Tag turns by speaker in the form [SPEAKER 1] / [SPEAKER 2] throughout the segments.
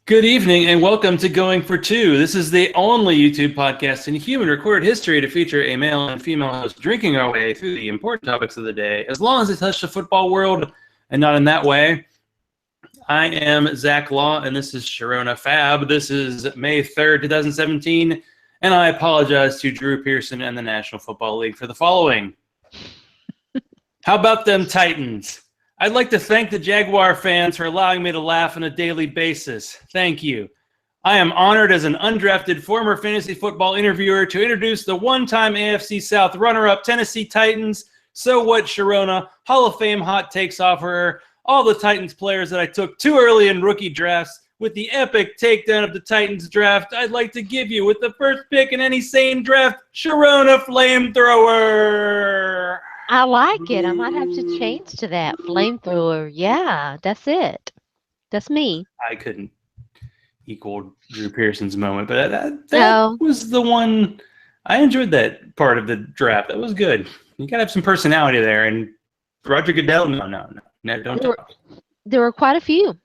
[SPEAKER 1] Good evening and welcome to Going for Two. This is the only YouTube podcast in human recorded history to feature a male and female host drinking our way through the important topics of the day, as long as they touch the football world and not in that way. I am Zach Law and this is Sharona Fab. This is May 3rd, 2017, and I apologize to Drew Pearson and the National Football League for the following. How about them Titans? I'd like to thank the Jaguar fans for allowing me to laugh on a daily basis. Thank you. I am honored as an undrafted former fantasy football interviewer to introduce the one-time AFC South runner-up Tennessee Titans. So what, Sharona? Hall of Fame hot takes offerer. All the Titans players that I took too early in rookie drafts. With the epic takedown of the Titans draft, I'd like to give you, with the first pick in any sane draft, Sharona Flamethrower.
[SPEAKER 2] I like it. I might have to change to that. Flamethrower. Yeah, that's it. That's me.
[SPEAKER 1] I couldn't equal Drew Pearson's moment, but that was the one. I enjoyed that part of the draft. That was good. You got to have some personality there. And Roger Goodell, no, don't talk.
[SPEAKER 2] There were quite a few.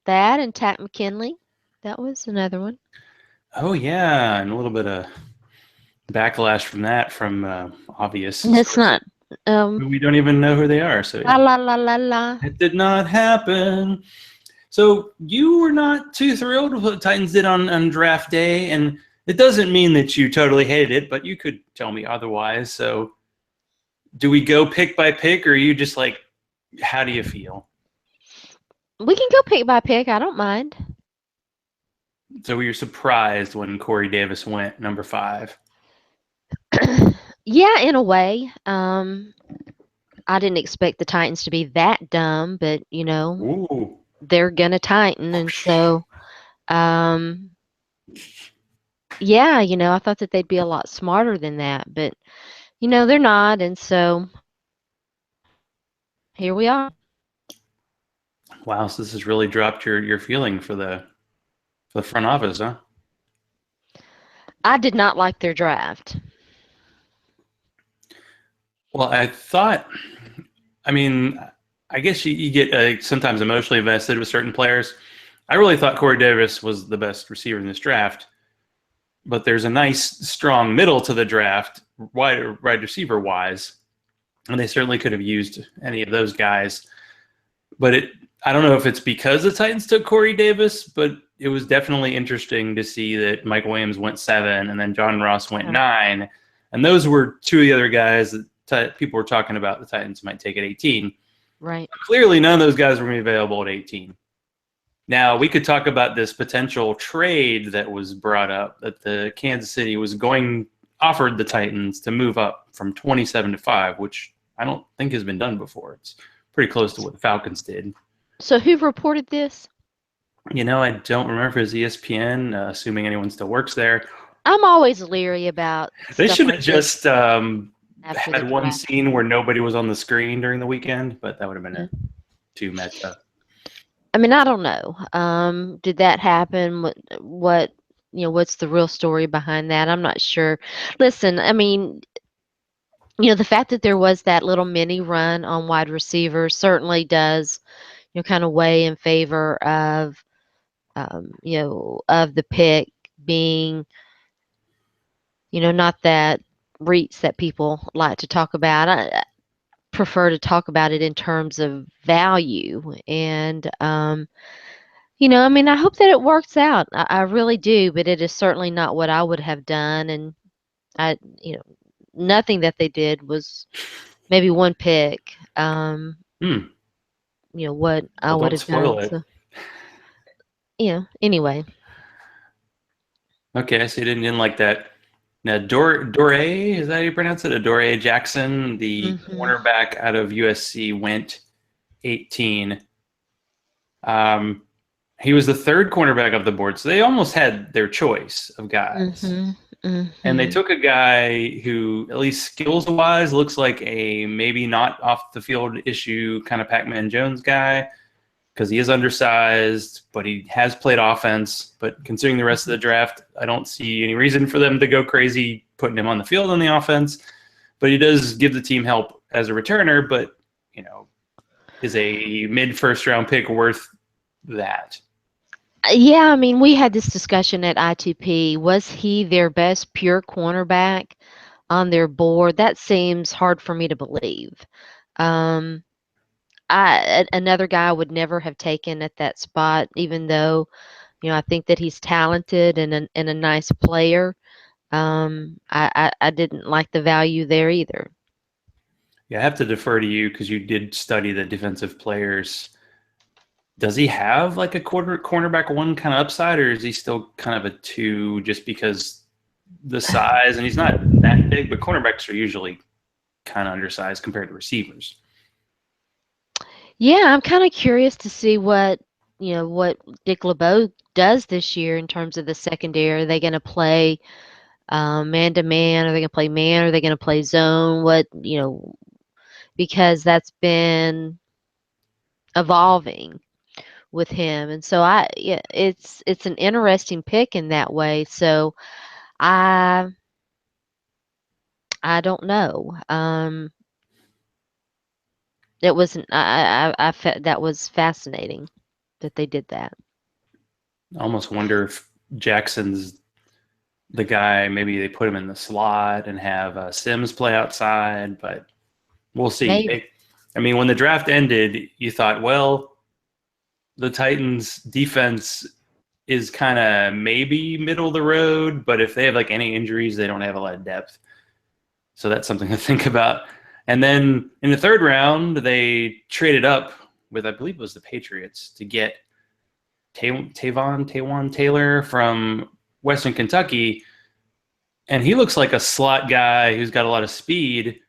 [SPEAKER 2] That and Tack McKinley. That was another one.
[SPEAKER 1] Oh, yeah. And a little bit of backlash from that from obvious.
[SPEAKER 2] That's not.
[SPEAKER 1] We don't even know who they are. So
[SPEAKER 2] La.
[SPEAKER 1] It did not happen. So you were not too thrilled with what the Titans did on draft day, and it doesn't mean that you totally hated it, but you could tell me otherwise. So do we go pick by pick, or are you just like, how do you feel?
[SPEAKER 2] We can go pick by pick. I don't mind.
[SPEAKER 1] So were you surprised when Corey Davis went number 5?
[SPEAKER 2] Yeah, in a way. I didn't expect the Titans to be that dumb, but
[SPEAKER 1] Ooh.
[SPEAKER 2] They're gonna tighten, and so, yeah, I thought that they'd be a lot smarter than that, but they're not, and so here we are.
[SPEAKER 1] Wow, so this has really dropped your feeling for the front office, huh?
[SPEAKER 2] I did not like their draft.
[SPEAKER 1] Well, I guess you get sometimes emotionally invested with certain players. I really thought Corey Davis was the best receiver in this draft, but there's a nice, strong middle to the draft, wide receiver-wise, and they certainly could have used any of those guys. But I don't know if it's because the Titans took Corey Davis, but it was definitely interesting to see that Mike Williams went 7 and then John Ross went 9, and those were two of the other guys that people were talking about the Titans might take at 18.
[SPEAKER 2] Right.
[SPEAKER 1] Clearly, none of those guys were going to be available at 18. Now, we could talk about this potential trade that was brought up that the Kansas City was offered the Titans to move up from 27 to 5, which I don't think has been done before. It's pretty close to what the Falcons did.
[SPEAKER 2] So who reported this?
[SPEAKER 1] I don't remember if it was ESPN, assuming anyone still works there.
[SPEAKER 2] I'm always leery about
[SPEAKER 1] They should have
[SPEAKER 2] like
[SPEAKER 1] just had one
[SPEAKER 2] draft.
[SPEAKER 1] scene where nobody was on the screen during the weekend, but that would have been too meta.
[SPEAKER 2] I mean, I don't know. Did that happen? What's the real story behind that? I'm not sure. Listen, I mean, the fact that there was that little mini run on wide receiver certainly does, kind of weigh in favor of, of the pick being, not that REITs that people like to talk about. I prefer to talk about it in terms of value. And, I hope that it works out. I really do, but it is certainly not what I would have done. And nothing that they did was maybe one pick. What I would have done. So, anyway.
[SPEAKER 1] Okay, so you didn't like that. Now, Dore, is that how you pronounce it? Adoree Jackson, the cornerback out of USC, went 18. He was the third cornerback of the board, so they almost had their choice of guys. And they took a guy who, at least skills-wise, looks like a maybe not off-the-field issue kind of Pac-Man Jones guy, because he is undersized, but he has played offense. But considering the rest of the draft, I don't see any reason for them to go crazy putting him on the field on the offense. But he does give the team help as a returner, but, is a mid-first-round pick worth that?
[SPEAKER 2] Yeah, I mean, we had this discussion at I2P. Was he their best pure cornerback on their board? That seems hard for me to believe. Um, another guy would never have taken at that spot, even though, I think that he's talented and a nice player. I didn't like the value there either.
[SPEAKER 1] Yeah, I have to defer to you because you did study the defensive players. Does he have like a cornerback one kind of upside, or is he still kind of a two just because the size? And he's not that big, but cornerbacks are usually kind of undersized compared to receivers.
[SPEAKER 2] Yeah, I'm kind of curious to see what Dick LeBeau does this year in terms of the secondary. Are they going to play man to man? Are they going to play man? Are they going to play zone? Because that's been evolving with him. And so yeah, it's an interesting pick in that way. So I I don't know. It wasn't that was fascinating that they did that.
[SPEAKER 1] I almost wonder if Jackson's the guy. Maybe they put him in the slot and have Sims play outside, but we'll see.
[SPEAKER 2] Maybe.
[SPEAKER 1] I mean, when the draft ended, you thought, well, the Titans defense is kind of maybe middle of the road, but if they have like any injuries, they don't have a lot of depth. So that's something to think about. And then in the third round, they traded up with, I believe it was the Patriots, to get Tavon Taylor from Western Kentucky. And he looks like a slot guy who's got a lot of speed.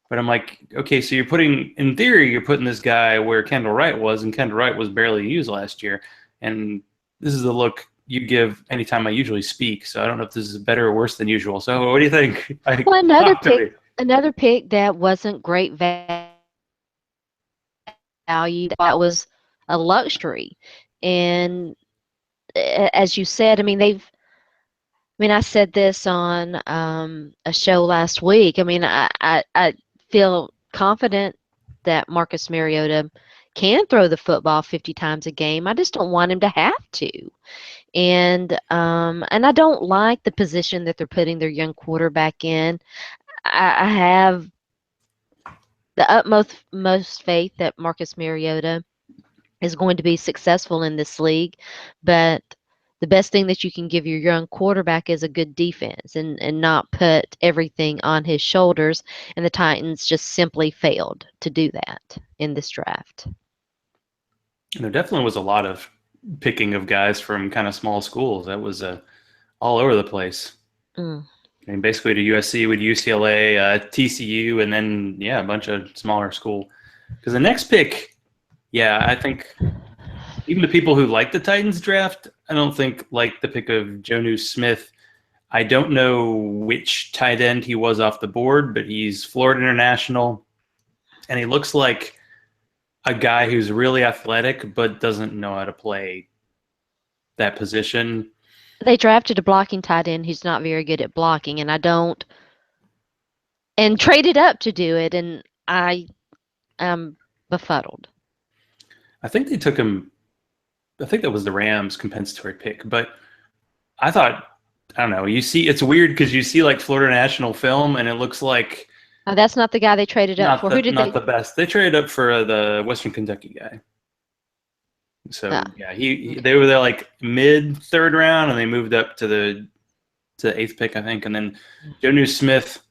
[SPEAKER 1] But I'm like, okay, so in theory, you're putting this guy where Kendall Wright was, and Kendall Wright was barely used last year. And this is the look you give anytime I usually speak. So I don't know if this is better or worse than usual. So what do you think?
[SPEAKER 2] Well,
[SPEAKER 1] Talk to me.
[SPEAKER 2] another pick that wasn't great value, that was a luxury. And as you said, I said this on a show last week. I feel confident that Marcus Mariota can throw the football 50 times a game. I just don't want him to have to. And I don't like the position that they're putting their young quarterback in. I have the utmost most faith that Marcus Mariota is going to be successful in this league, but the best thing that you can give your young quarterback is a good defense and not put everything on his shoulders. And the Titans just simply failed to do that in this draft.
[SPEAKER 1] And there definitely was a lot of picking of guys from kind of small schools. That was all over the place.
[SPEAKER 2] Mm.
[SPEAKER 1] I mean, basically to USC with UCLA, TCU, and then, yeah, a bunch of smaller school. Because the next pick, yeah, I think even the people who like the Titans draft, I don't think like the pick of Jonnu Smith. I don't know which tight end he was off the board, but he's Florida International, and he looks like a guy who's really athletic but doesn't know how to play that position.
[SPEAKER 2] They drafted a blocking tight end who's not very good at blocking, and traded up to do it, and I am befuddled.
[SPEAKER 1] I think they took him. I think that was the Rams' compensatory pick, but I thought, I don't know. You see, it's weird because you see like Florida National film, and it looks like
[SPEAKER 2] That's not the guy they traded up for. Who did
[SPEAKER 1] not
[SPEAKER 2] they?
[SPEAKER 1] the best. They traded up for the Western Kentucky guy. So
[SPEAKER 2] Ah,
[SPEAKER 1] yeah,
[SPEAKER 2] okay.
[SPEAKER 1] they were there like mid third round, and they moved up to the eighth pick, I think, and then Jonnu Smith.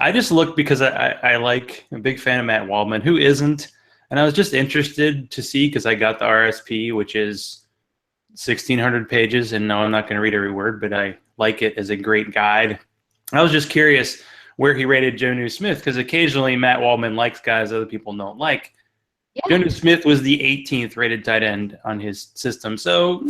[SPEAKER 1] I just looked because I like I'm a big fan of Matt Waldman. Who isn't? And I was just interested to see because I got the RSP, which is 1,600 pages, and no, I'm not going to read every word, but I like it as a great guide. I was just curious where he rated Jonnu Smith because occasionally Matt Waldman likes guys other people don't like.
[SPEAKER 2] Yeah.
[SPEAKER 1] Jonnu Smith was the 18th rated tight end on his system, so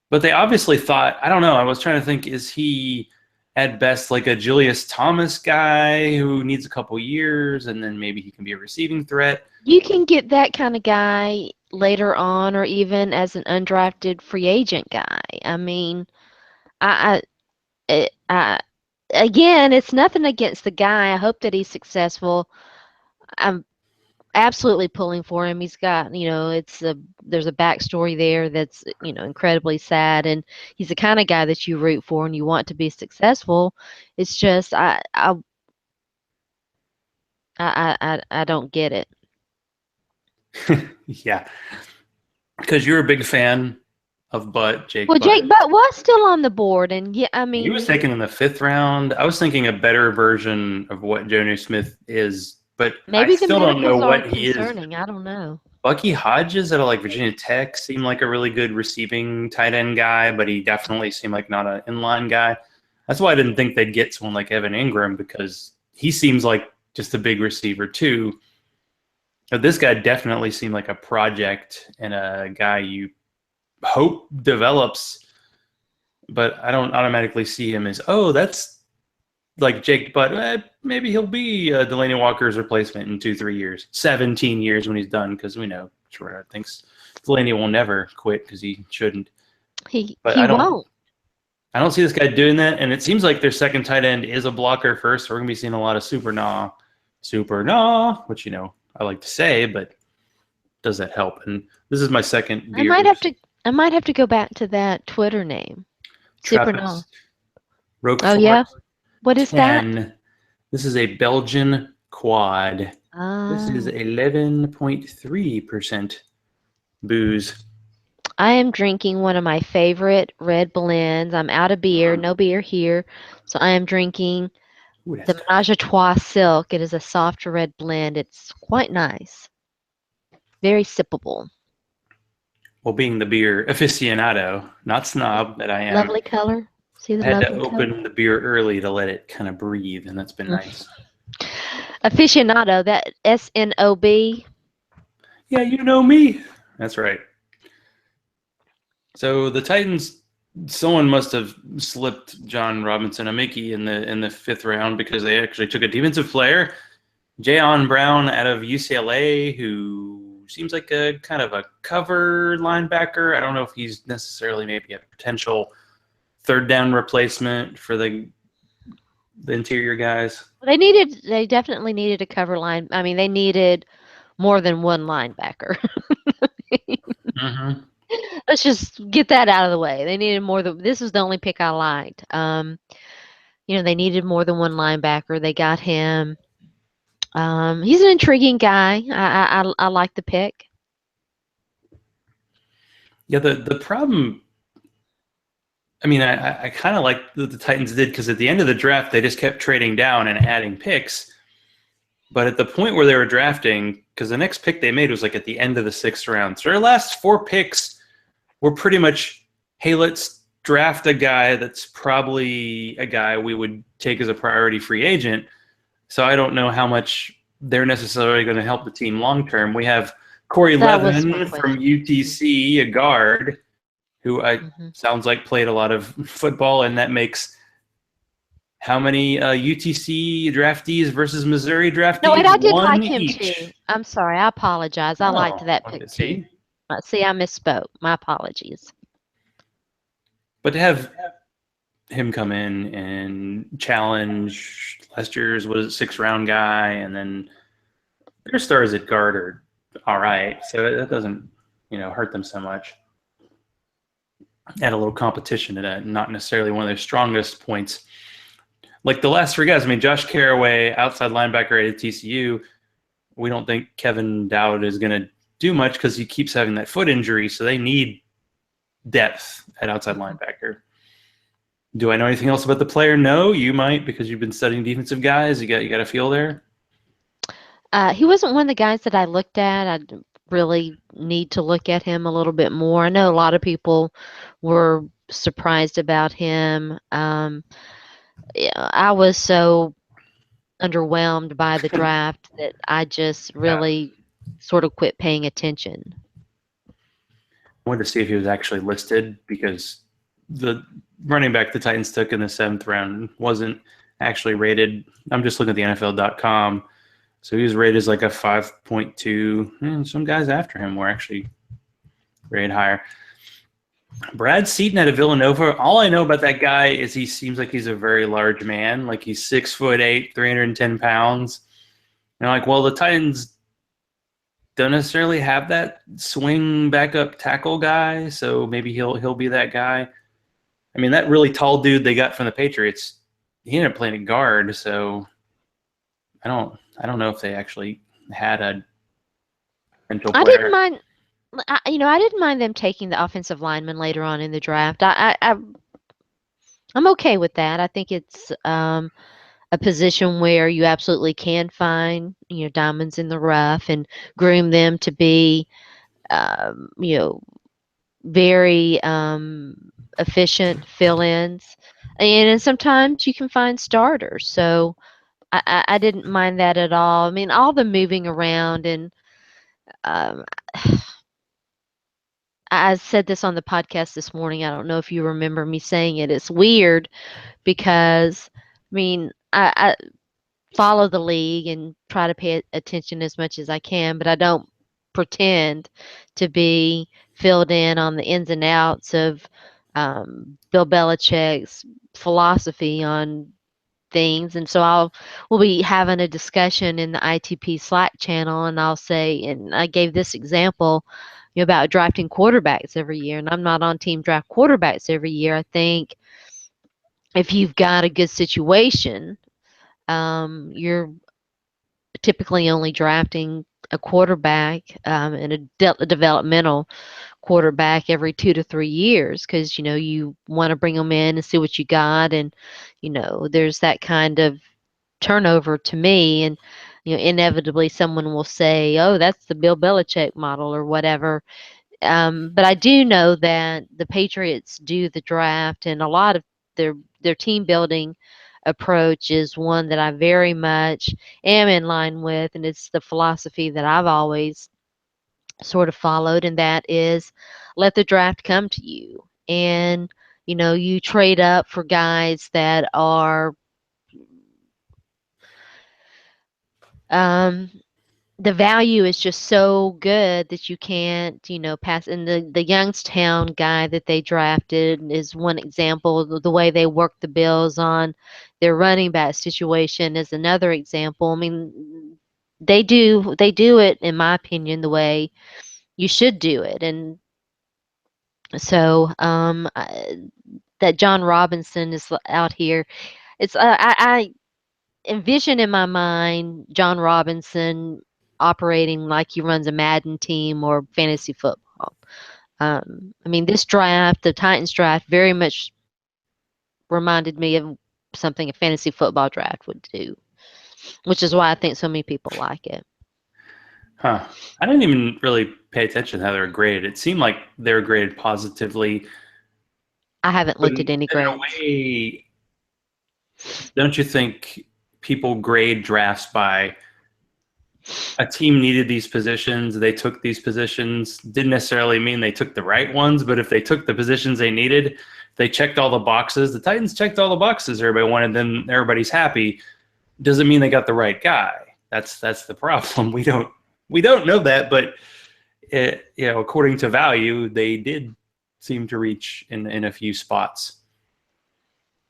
[SPEAKER 1] But they obviously thought, I don't know. I was trying to think, is he at best like a Julius Thomas guy who needs a couple years, and then maybe he can be a receiving threat?
[SPEAKER 2] You can get that kind of guy later on, or even as an undrafted free agent guy. I, I again, it's nothing against the guy. I hope that he's successful. Um, absolutely pulling for him. He's got, there's a backstory there that's, incredibly sad, and he's the kind of guy that you root for and you want to be successful. It's just I don't get it.
[SPEAKER 1] Yeah, because you're a big fan of Jake
[SPEAKER 2] Well,
[SPEAKER 1] Butt.
[SPEAKER 2] Jake Butt was still on the board, and yeah, I mean,
[SPEAKER 1] He was taken in the 5th round. I was thinking a better version of what Jonnu Smith is, but
[SPEAKER 2] maybe
[SPEAKER 1] I
[SPEAKER 2] the
[SPEAKER 1] still don't know
[SPEAKER 2] medicals are
[SPEAKER 1] what he is.
[SPEAKER 2] concerning. I don't know.
[SPEAKER 1] Bucky Hodges out of like Virginia Tech seemed like a really good receiving tight end guy, but he definitely seemed like not an inline guy. That's why I didn't think they'd get someone like Evan Ingram, because he seems like just a big receiver too. But this guy definitely seemed like a project and a guy you hope develops, but I don't automatically see him as, oh, that's like Jake Butt. Maybe he'll be Delaney Walker's replacement in 2-3 years, 17 years when he's done, because we know Sharona thinks Delaney will never quit because he shouldn't.
[SPEAKER 2] He
[SPEAKER 1] won't.
[SPEAKER 2] won't.
[SPEAKER 1] I don't see this guy doing that, and it seems like their second tight end is a blocker first, so we're going to be seeing a lot of super nah, which, I like to say, but does that help? And this is my second beer.
[SPEAKER 2] I might have to go back to that Twitter name. Super nah.
[SPEAKER 1] Roquefort.
[SPEAKER 2] Oh, yeah? What is
[SPEAKER 1] 10.
[SPEAKER 2] that?
[SPEAKER 1] This is a Belgian quad. This is 11.3% booze.
[SPEAKER 2] I am drinking one of my favorite red blends. I'm out of beer, no beer here. So I am drinking the Menage a Trois Silk. It is a soft red blend. It's quite nice. Very sippable.
[SPEAKER 1] Well, being the beer aficionado, not snob that I am.
[SPEAKER 2] Lovely color. See the
[SPEAKER 1] I had
[SPEAKER 2] lovely
[SPEAKER 1] to open the beer early to let it kind of breathe, and that's been nice.
[SPEAKER 2] Aficionado, that S-N-O-B.
[SPEAKER 1] Yeah, you know me. That's right. So the Titans, someone must have slipped John Robinson a Mickey in the 5th round, because they actually took a defensive player, Jayon Brown out of UCLA, who seems like a kind of a cover linebacker. I don't know if he's necessarily maybe a potential third down replacement for the interior guys.
[SPEAKER 2] They definitely needed a cover line. I mean, they needed more than one linebacker.
[SPEAKER 1] Mm-hmm.
[SPEAKER 2] Let's just get that out of the way. They needed more than, this was the only pick I liked. They needed more than one linebacker. They got him. He's an intriguing guy. I like the pick.
[SPEAKER 1] Yeah, the problem, I mean, I kind of like that the Titans did, because at the end of the draft, they just kept trading down and adding picks. But at the point where they were drafting, because the next pick they made was like at the end of the 6th round. So their last 4 picks were pretty much, hey, let's draft a guy that's probably a guy we would take as a priority free agent. So I don't know how much they're necessarily going to help the team long term. We have Corey Levin from UTC, a guard, who sounds like played a lot of football, and that makes how many UTC draftees versus Missouri draftees?
[SPEAKER 2] No, and I did like him
[SPEAKER 1] each.
[SPEAKER 2] too. I'm sorry. I apologize. I liked that pick too. See, I misspoke. My apologies.
[SPEAKER 1] But to have him come in and challenge last year's 6th round guy, and then their stars at guard are all right, so that doesn't hurt them so much. Add a little competition to that, not necessarily one of their strongest points. Like the last 3 guys, I mean, Josh Carraway, outside linebacker at TCU. We don't think Kevin Dowd is going to do much because he keeps having that foot injury, so they need depth at outside linebacker. Do I know anything else about the player? No, you might, because you've been studying defensive guys. You got a feel there?
[SPEAKER 2] He wasn't one of the guys that I looked at. I really need to look at him a little bit more. I know a lot of people were surprised about him. I was so underwhelmed by the draft that I just really sort of quit paying attention.
[SPEAKER 1] I wanted to see if he was actually listed, because the running back the Titans took in the 7th round wasn't actually rated. I'm just looking at the NFL.com. So he was rated as like a 5.2. Some guys after him were actually rated higher. Brad Seaton out of Villanova. All I know about that guy is he seems like he's a very large man. Like he's 6'8", 310 pounds. And like, well, the Titans don't necessarily have that swing backup tackle guy, so maybe he'll be that guy. I mean, that really tall dude they got from the Patriots, he ended up playing a guard, so I don't know if they actually had a potential
[SPEAKER 2] I didn't
[SPEAKER 1] player.
[SPEAKER 2] mind. I didn't mind them taking the offensive lineman later on in the draft. I'm okay with that. I think it's a position where you absolutely can find diamonds in the rough and groom them to be um, you know very efficient fill-ins, and sometimes you can find starters. So I didn't mind that at all. I mean, all the moving around and um, I said this on the podcast this morning. I don't know if you remember me saying it. It's weird because, I mean, I follow the league and try to pay attention as much as I can, but I don't pretend to be filled in on the ins and outs of Bill Belichick's philosophy on things. And so we'll be having a discussion in the ITP Slack channel, and I'll say, and I gave this example, about drafting quarterbacks every year, and I'm not on team draft quarterbacks every year. I think if you've got a good situation, you're typically only drafting a quarterback and a developmental quarterback every 2 to 3 years, because you want to bring them in and see what you got, and there's that kind of turnover to me, and inevitably someone will say, oh, that's the Bill Belichick model or whatever. But I do know that the Patriots do the draft, and a lot of their team building approach is one that I very much am in line with, and it's the philosophy that I've always sort of followed, and that is let the draft come to you. And you trade up for guys that are um, the value is just so good that you can't, pass. And the Youngstown guy that they drafted is one example. The way they work the Bills on their running back situation is another example. I mean, they do it, in my opinion, the way you should do it. And so that John Robinson is out here. It's I envision in my mind John Robinson operating like he runs a Madden team or fantasy football. I mean, this draft, the Titans draft, very much reminded me of something a fantasy football draft would do, which is why I think so many people like it.
[SPEAKER 1] Huh. I didn't even really pay attention to how they were graded. It seemed like they were graded positively,
[SPEAKER 2] I haven't
[SPEAKER 1] but
[SPEAKER 2] looked at any
[SPEAKER 1] in a
[SPEAKER 2] grades.
[SPEAKER 1] way, don't you think people grade drafts by a team needed these positions, they took these positions, didn't necessarily mean they took the right ones, but if they took the positions they needed, they checked all the boxes. The Titans checked all the boxes everybody wanted, then everybody's happy. Doesn't mean they got the right guy. That's the problem. We don't know that, but according to value, they did seem to reach in a few spots,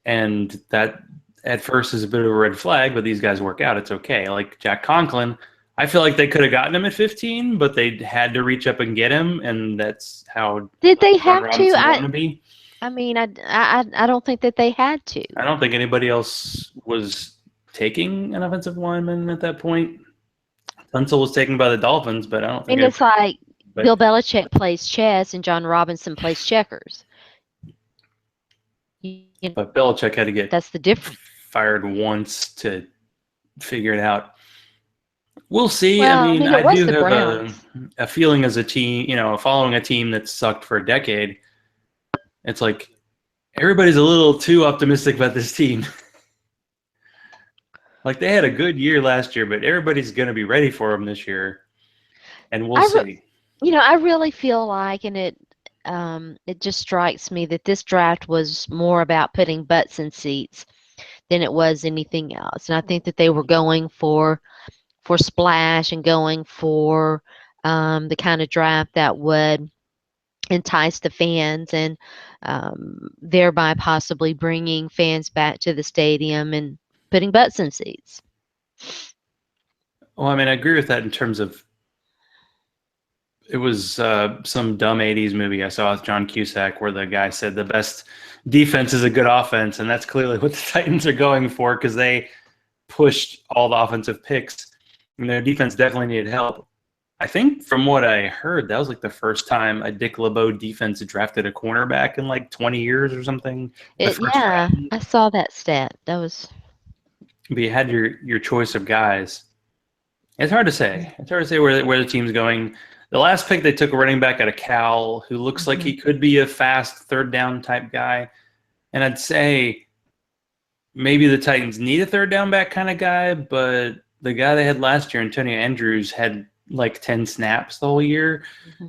[SPEAKER 1] and that at first is a bit of a red flag. But these guys work out; it's okay. Like Jack Conklin, I feel like they could have gotten him at 15, but they had to reach up and get him, and that's how
[SPEAKER 2] Did they
[SPEAKER 1] John
[SPEAKER 2] have to?
[SPEAKER 1] Robinson wanted to be.
[SPEAKER 2] I mean, I don't think that they had to.
[SPEAKER 1] I don't think anybody else was taking an offensive lineman at that point. Tunsil was taken by the Dolphins, but I don't
[SPEAKER 2] I
[SPEAKER 1] think
[SPEAKER 2] mean, it's
[SPEAKER 1] anybody.
[SPEAKER 2] like
[SPEAKER 1] But
[SPEAKER 2] Bill Belichick plays chess and John Robinson plays checkers.
[SPEAKER 1] but Belichick had to get
[SPEAKER 2] That's the difference.
[SPEAKER 1] fired once to figure it out. We'll see. I
[SPEAKER 2] Well, I
[SPEAKER 1] mean,
[SPEAKER 2] mean, it
[SPEAKER 1] I
[SPEAKER 2] was
[SPEAKER 1] do
[SPEAKER 2] the
[SPEAKER 1] have
[SPEAKER 2] Browns.
[SPEAKER 1] a feeling as a team, following a team that sucked for a decade. It's like everybody's a little too optimistic about this team. Like they had a good year last year, but everybody's going to be ready for them this year, and we'll
[SPEAKER 2] I,
[SPEAKER 1] see.
[SPEAKER 2] I really feel like, and it just strikes me that this draft was more about putting butts in seats than it was anything else. And I think that they were going for splash and going for the kind of draft that would entice the fans and thereby possibly bringing fans back to the stadium and putting butts in seats.
[SPEAKER 1] Well, I mean, I agree with that in terms of It was some dumb 80s movie I saw with John Cusack where the guy said the best defense is a good offense, and that's clearly what the Titans are going for because they pushed all the offensive picks, and their defense definitely needed help. I think from what I heard, that was like the first time a Dick LeBeau defense drafted a cornerback in like 20 years or something. The first
[SPEAKER 2] Yeah,
[SPEAKER 1] round.
[SPEAKER 2] I saw that stat. That was.
[SPEAKER 1] But you had your choice of guys. It's hard to say. It's hard to say where the team's going. The last pick they took a running back out of Cal who looks like he could be a fast third down type guy. And I'd say maybe the Titans need a third down back kind of guy, but the guy they had last year, Antonio Andrews, had like 10 snaps the whole year.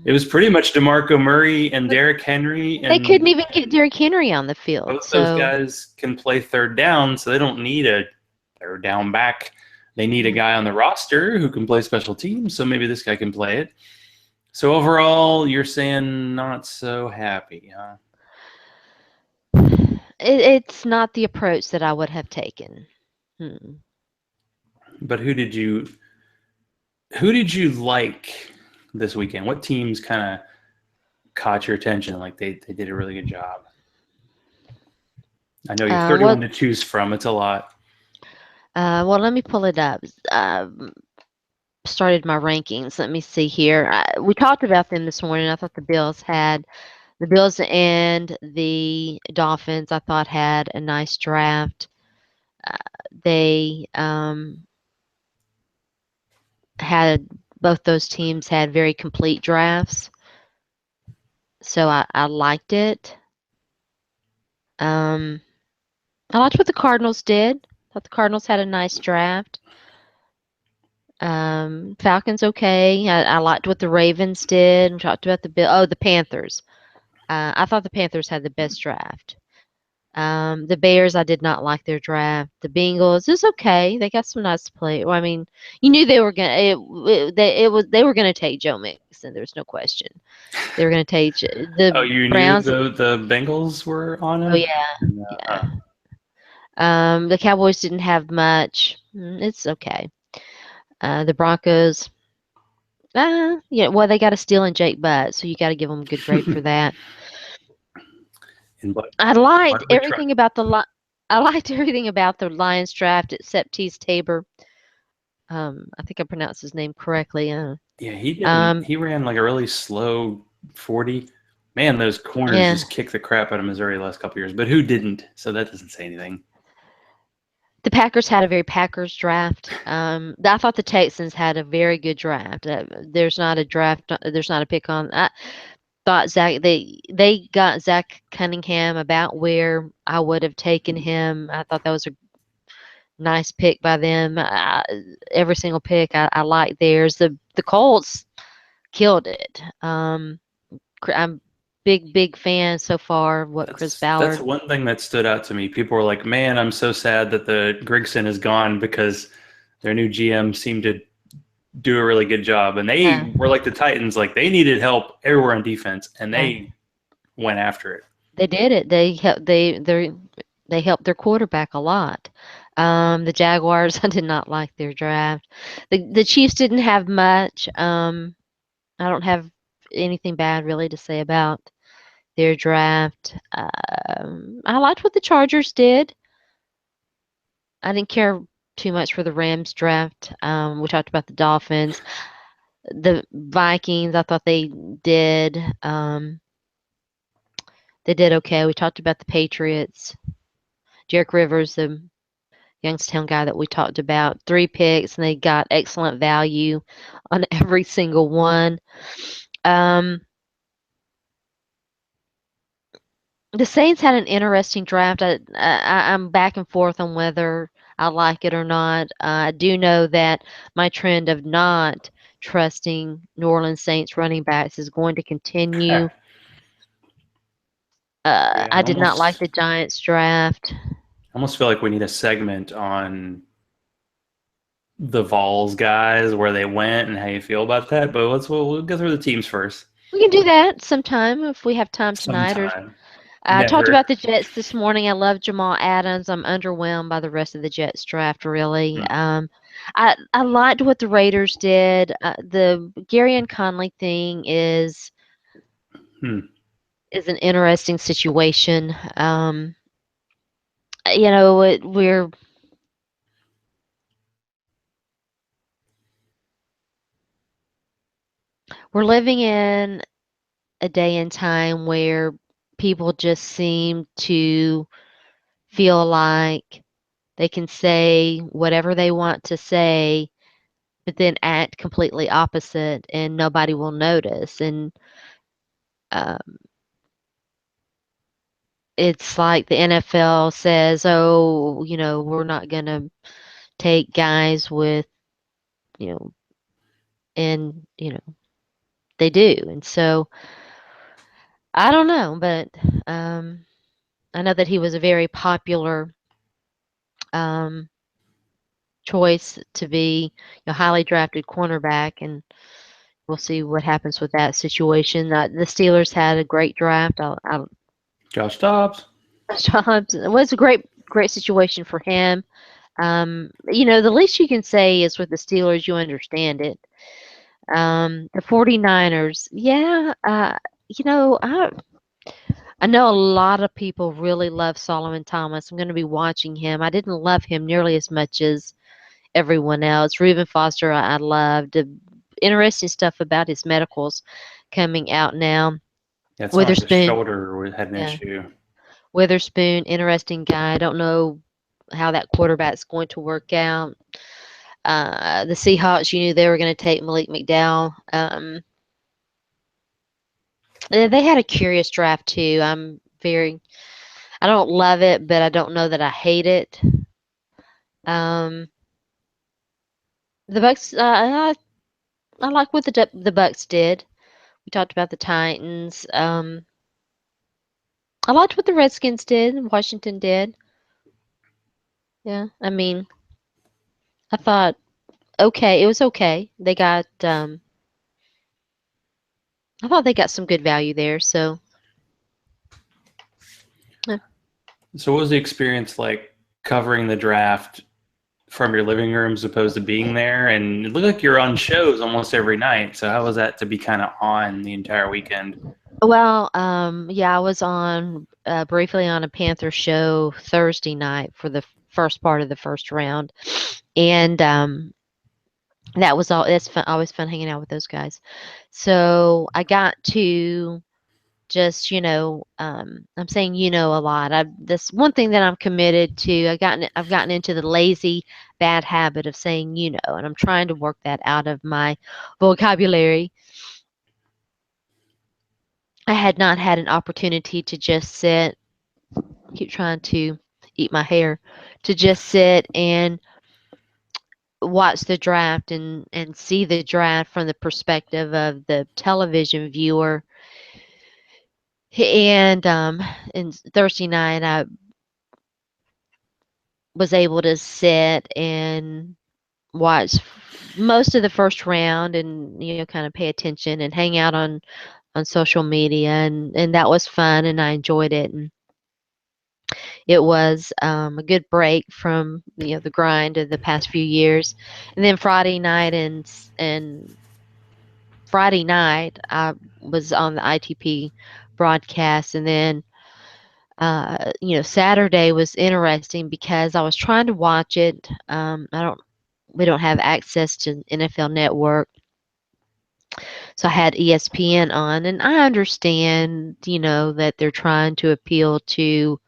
[SPEAKER 1] It was pretty much DeMarco Murray and Derrick Henry. And
[SPEAKER 2] they couldn't even get Derrick Henry on the field.
[SPEAKER 1] Both those guys can play third down, so they don't need a third down back. They need a guy on the roster who can play special teams, so maybe this guy can play it. So overall, you're saying not so happy, huh?
[SPEAKER 2] It's not the approach that I would have taken.
[SPEAKER 1] But who did you like this weekend? What teams kind of caught your attention? Like they did a really good job. I know you're 31 to choose from. It's a lot.
[SPEAKER 2] Well, let me pull it up. Started my rankings. Let me see here. We talked about them this morning. I thought the Bills and the Dolphins, I thought, had a nice draft. They both those teams had very complete drafts. So I liked it. I liked what the Cardinals did. I thought the Cardinals had a nice draft. Falcons okay. I liked what the Ravens did. We talked about the Panthers. I thought the Panthers had the best draft. The Bears, I did not like their draft. The Bengals is okay. They got some nice play. Well, I mean, you knew they were gonna. They were gonna take Joe Mixon. There's no question. They were gonna take the
[SPEAKER 1] you
[SPEAKER 2] Browns.
[SPEAKER 1] Knew the Bengals were on it?
[SPEAKER 2] Oh yeah. The Cowboys didn't have much. It's okay. The Broncos. Yeah. Well, they got a steal in Jake Butt, so you got to give them a good grade for that. I liked everything about the Lions draft except Tease Tabor. I think I pronounced his name correctly.
[SPEAKER 1] Yeah, he did. He ran like a really slow 40. Man, those corners just kicked the crap out of Missouri the last couple of years. But who didn't? So that doesn't say anything.
[SPEAKER 2] The Packers had a very Packers draft. I thought the Texans had a very good draft. There's not a draft. There's not a pick on. I thought they got Zach Cunningham about where I would have taken him. I thought that was a nice pick by them. Every single pick I like theirs. The Colts killed it. I'm big fan so far of what Chris Ballard.
[SPEAKER 1] That's one thing that stood out to me. People were like, man, I'm so sad that the Grigson is gone because their new GM seemed to do a really good job. And they were like the Titans, like they needed help everywhere on defense, and they went after it.
[SPEAKER 2] They did it. They helped their quarterback a lot. The Jaguars, I did not like their draft. The Chiefs didn't have much. I don't have anything bad really to say about their draft. I liked what the Chargers did. I didn't care too much for the Rams draft. We talked about the Dolphins. The Vikings, I thought they did okay. We talked about the Patriots. Derek Rivers, the Youngstown guy that we talked about, 3 picks, and they got excellent value on every single one. The Saints had an interesting draft. I'm back and forth on whether I like it or not. I do know that my trend of not trusting New Orleans Saints running backs is going to continue. I did not like the Giants draft.
[SPEAKER 1] I almost feel like we need a segment on the Vols guys, where they went and how you feel about that. But we'll go through the teams first.
[SPEAKER 2] We can do that sometime if we have time tonight. I talked
[SPEAKER 1] Never.
[SPEAKER 2] about the Jets this morning. I love Jamal Adams. I'm underwhelmed by the rest of the Jets draft, really.
[SPEAKER 1] Hmm.
[SPEAKER 2] I liked what the Raiders did. The Gary and Conley thing
[SPEAKER 1] Hmm.
[SPEAKER 2] is an interesting situation. We're living in a day and time where people just seem to feel like they can say whatever they want to say, but then act completely opposite and nobody will notice. And um, it's like the NFL says, oh, we're not going to take guys with, you know, and, they do. And so I don't know, but um, I know that he was a very popular um, choice to be a highly drafted cornerback, and we'll see what happens with that situation. The Steelers had a great draft.
[SPEAKER 1] Josh Dobbs.
[SPEAKER 2] Jobs. It was a great situation for him. The least you can say is with the Steelers, you understand it. The 49ers, yeah, I know a lot of people really love Solomon Thomas. I'm going to be watching him. I didn't love him nearly as much as everyone else. Reuben Foster, I loved. Interesting stuff about his medicals coming out now.
[SPEAKER 1] That's not like the
[SPEAKER 2] Witherspoon,
[SPEAKER 1] shoulder had an
[SPEAKER 2] yeah,
[SPEAKER 1] issue.
[SPEAKER 2] Witherspoon, interesting guy. I don't know how that quarterback's going to work out. The Seahawks, you knew they were going to take Malik McDowell. They had a curious draft too. I don't love it, but I don't know that I hate it. Um, the Bucks, I like what the Bucks did. We talked about the Titans. I liked what the Redskins did, and Washington did. Yeah, I mean, I thought okay, it was okay. I thought they got some good value there. So, yeah.
[SPEAKER 1] So, what was the experience like covering the draft from your living room as opposed to being there? And it looked like you're on shows almost every night. So, how was that to be kind of on the entire weekend?
[SPEAKER 2] Well, yeah, I was on briefly on a Panther show Thursday night for the first part of the first round, and that was all. It's fun, always fun hanging out with those guys. So I got to just, I'm saying a lot. This one thing that I'm committed to. I've gotten into the lazy bad habit of saying and I'm trying to work that out of my vocabulary. I had not had an opportunity to just sit. Keep trying to eat my hair, to just sit and watch the draft and see the draft from the perspective of the television viewer. And Thursday night I was able to sit and watch most of the first round and kind of pay attention and hang out on social media, and that was fun and I enjoyed it, and it was a good break from the grind of the past few years. And then Friday night I was on the ITP broadcast, and then Saturday was interesting because I was trying to watch it. We don't have access to NFL Network, so I had ESPN on, and I understand, that they're trying to appeal to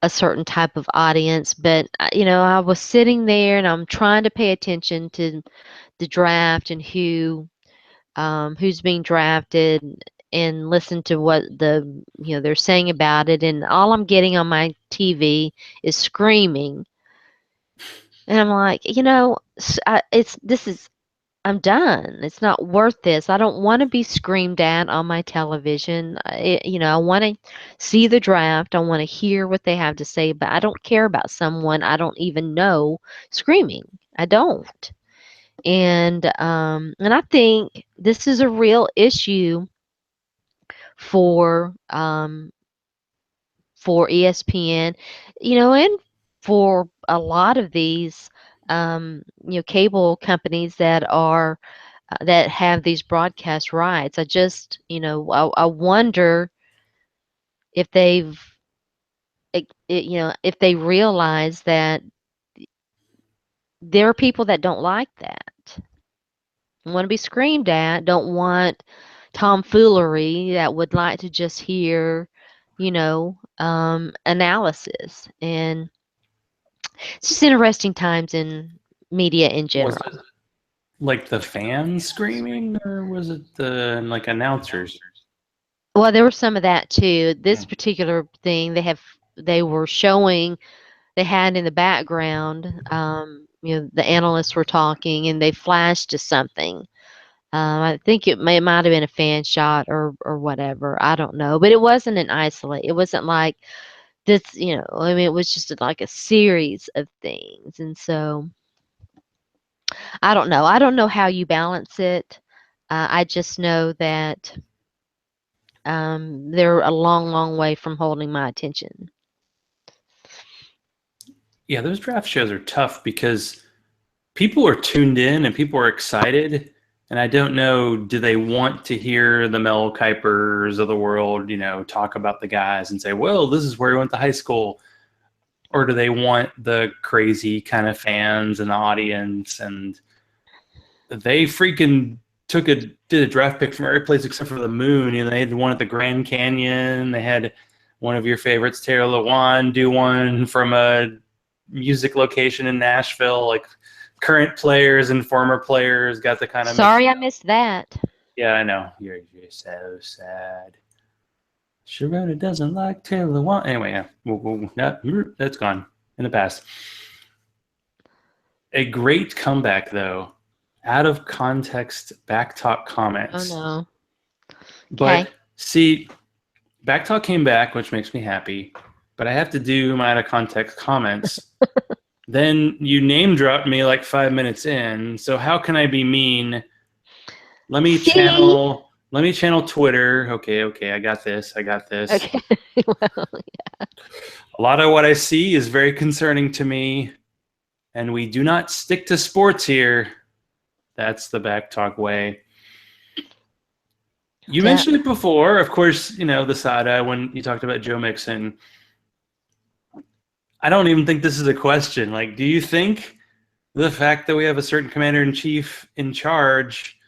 [SPEAKER 2] a certain type of audience, but I was sitting there and I'm trying to pay attention to the draft and who's being drafted and listen to what they're saying about it, and all I'm getting on my TV is screaming, and I'm like, it's this is I'm done. It's not worth this. I don't want to be screamed at on my television. I want to see the draft. I want to hear what they have to say, but I don't care about someone I don't even know screaming. I don't. And I think this is a real issue for ESPN, and for a lot of these cable companies that have these broadcast rights. I just, I wonder if if they realize that there are people that don't like that, want to be screamed at, don't want tomfoolery, that would like to just hear, analysis. And it's just interesting times in media in
[SPEAKER 1] Was
[SPEAKER 2] general.
[SPEAKER 1] it like the fans screaming, or was it the like announcers?
[SPEAKER 2] Well, there was some of that too. This particular thing, they were showing, they had in the background, the analysts were talking and they flashed to something. I think might have been a fan shot or whatever. I don't know, but it wasn't an isolate. It wasn't like this, I mean, it was just like a series of things. And so I don't know. I don't know how you balance it. I just know that they're a long, long way from holding my attention.
[SPEAKER 1] Yeah, those draft shows are tough because people are tuned in and people are excited. And I don't know, do they want to hear the Mel Kipers of the world, talk about the guys and say, well, this is where he went to high school? Or do they want the crazy kind of fans and the audience? And they freaking did a draft pick from every place except for the moon. They had one at the Grand Canyon. They had one of your favorites, Taylor Lewan, do one from a music location in Nashville. Like current players and former players got the kind of
[SPEAKER 2] Sorry, I missed that.
[SPEAKER 1] Yeah, I know. You're so sad. Sharona doesn't like Taylor Lewan. Anyway, yeah. That's gone in the past. A great comeback, though. Out of context, backtalk comments.
[SPEAKER 2] Oh no.
[SPEAKER 1] But
[SPEAKER 2] Okay.
[SPEAKER 1] see, backtalk came back, which makes me happy. But I have to do my out of context comments. Then you name dropped me like 5 minutes in. So how can I be mean? Let me channel Twitter. Okay, I got this.
[SPEAKER 2] Okay. Well,
[SPEAKER 1] A lot of what I see is very concerning to me, and we do not stick to sports here. That's the backtalk way. You mentioned it before, of course, the Sada, when you talked about Joe Mixon. I don't even think this is a question. Like, do you think the fact that we have a certain commander-in-chief in charge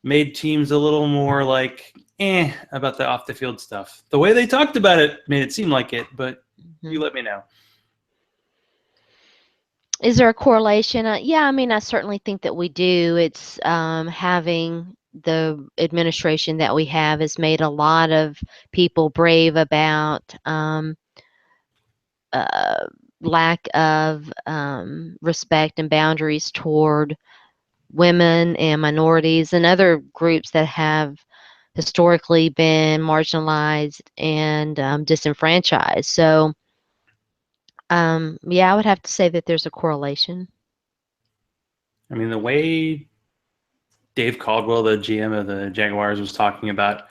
[SPEAKER 1] made teams a little more like, about the off-the-field stuff? The way they talked about it made it seem like it, but you let me know.
[SPEAKER 2] Is there a correlation? Yeah, I mean, I certainly think that we do. It's having the administration that we have has made a lot of people brave about lack of respect and boundaries toward women and minorities and other groups that have historically been marginalized and disenfranchised. So, yeah, I would have to say that there's a correlation.
[SPEAKER 1] I mean, the way Dave Caldwell, the GM of the Jaguars, was talking about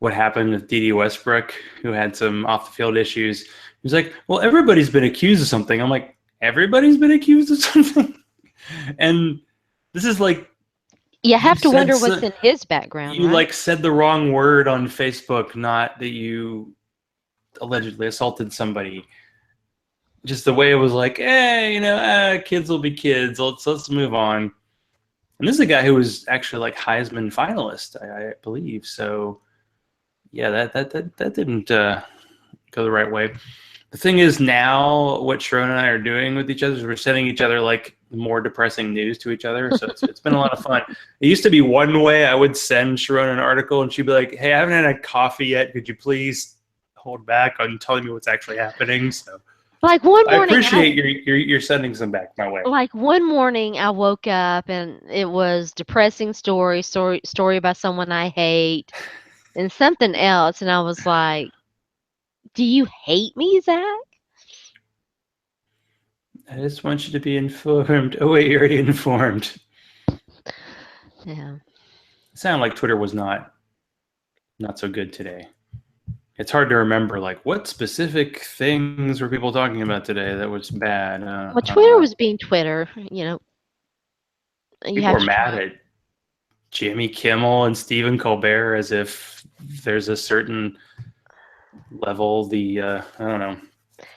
[SPEAKER 1] what happened with D.D. Westbrook, who had some off-the-field issues. He was like, well, everybody's been accused of something. I'm like, everybody's been accused of something? And this is like,
[SPEAKER 2] you have to wonder what's in his background,
[SPEAKER 1] you
[SPEAKER 2] right?
[SPEAKER 1] like said the wrong word on Facebook, not that you allegedly assaulted somebody. Just the way it was like, kids will be kids. Let's move on. And this is a guy who was actually like Heisman finalist, I believe. So, yeah, that didn't go the right way. The thing is, now what Sharona and I are doing with each other is we're sending each other like more depressing news to each other. So it's been a lot of fun. It used to be one way I would send Sharona an article and she'd be like, hey, I haven't had a coffee yet. Could you please hold back on telling me what's actually happening? So
[SPEAKER 2] like one morning,
[SPEAKER 1] I appreciate you're sending some back my way.
[SPEAKER 2] Like one morning, I woke up and it was depressing story about someone I hate, and something else, and I was like, "Do you hate me, Zach?"
[SPEAKER 1] I just want you to be informed. Oh wait, you're already informed.
[SPEAKER 2] Yeah.
[SPEAKER 1] It sounded like Twitter was not so good today. it's hard to remember, like, what specific things were people talking about today that was bad.
[SPEAKER 2] Well, Twitter was being Twitter. You know, you
[SPEAKER 1] People
[SPEAKER 2] have
[SPEAKER 1] were
[SPEAKER 2] to
[SPEAKER 1] mad
[SPEAKER 2] try.
[SPEAKER 1] at Jimmy Kimmel and Stephen Colbert as if there's a certain level. I don't know.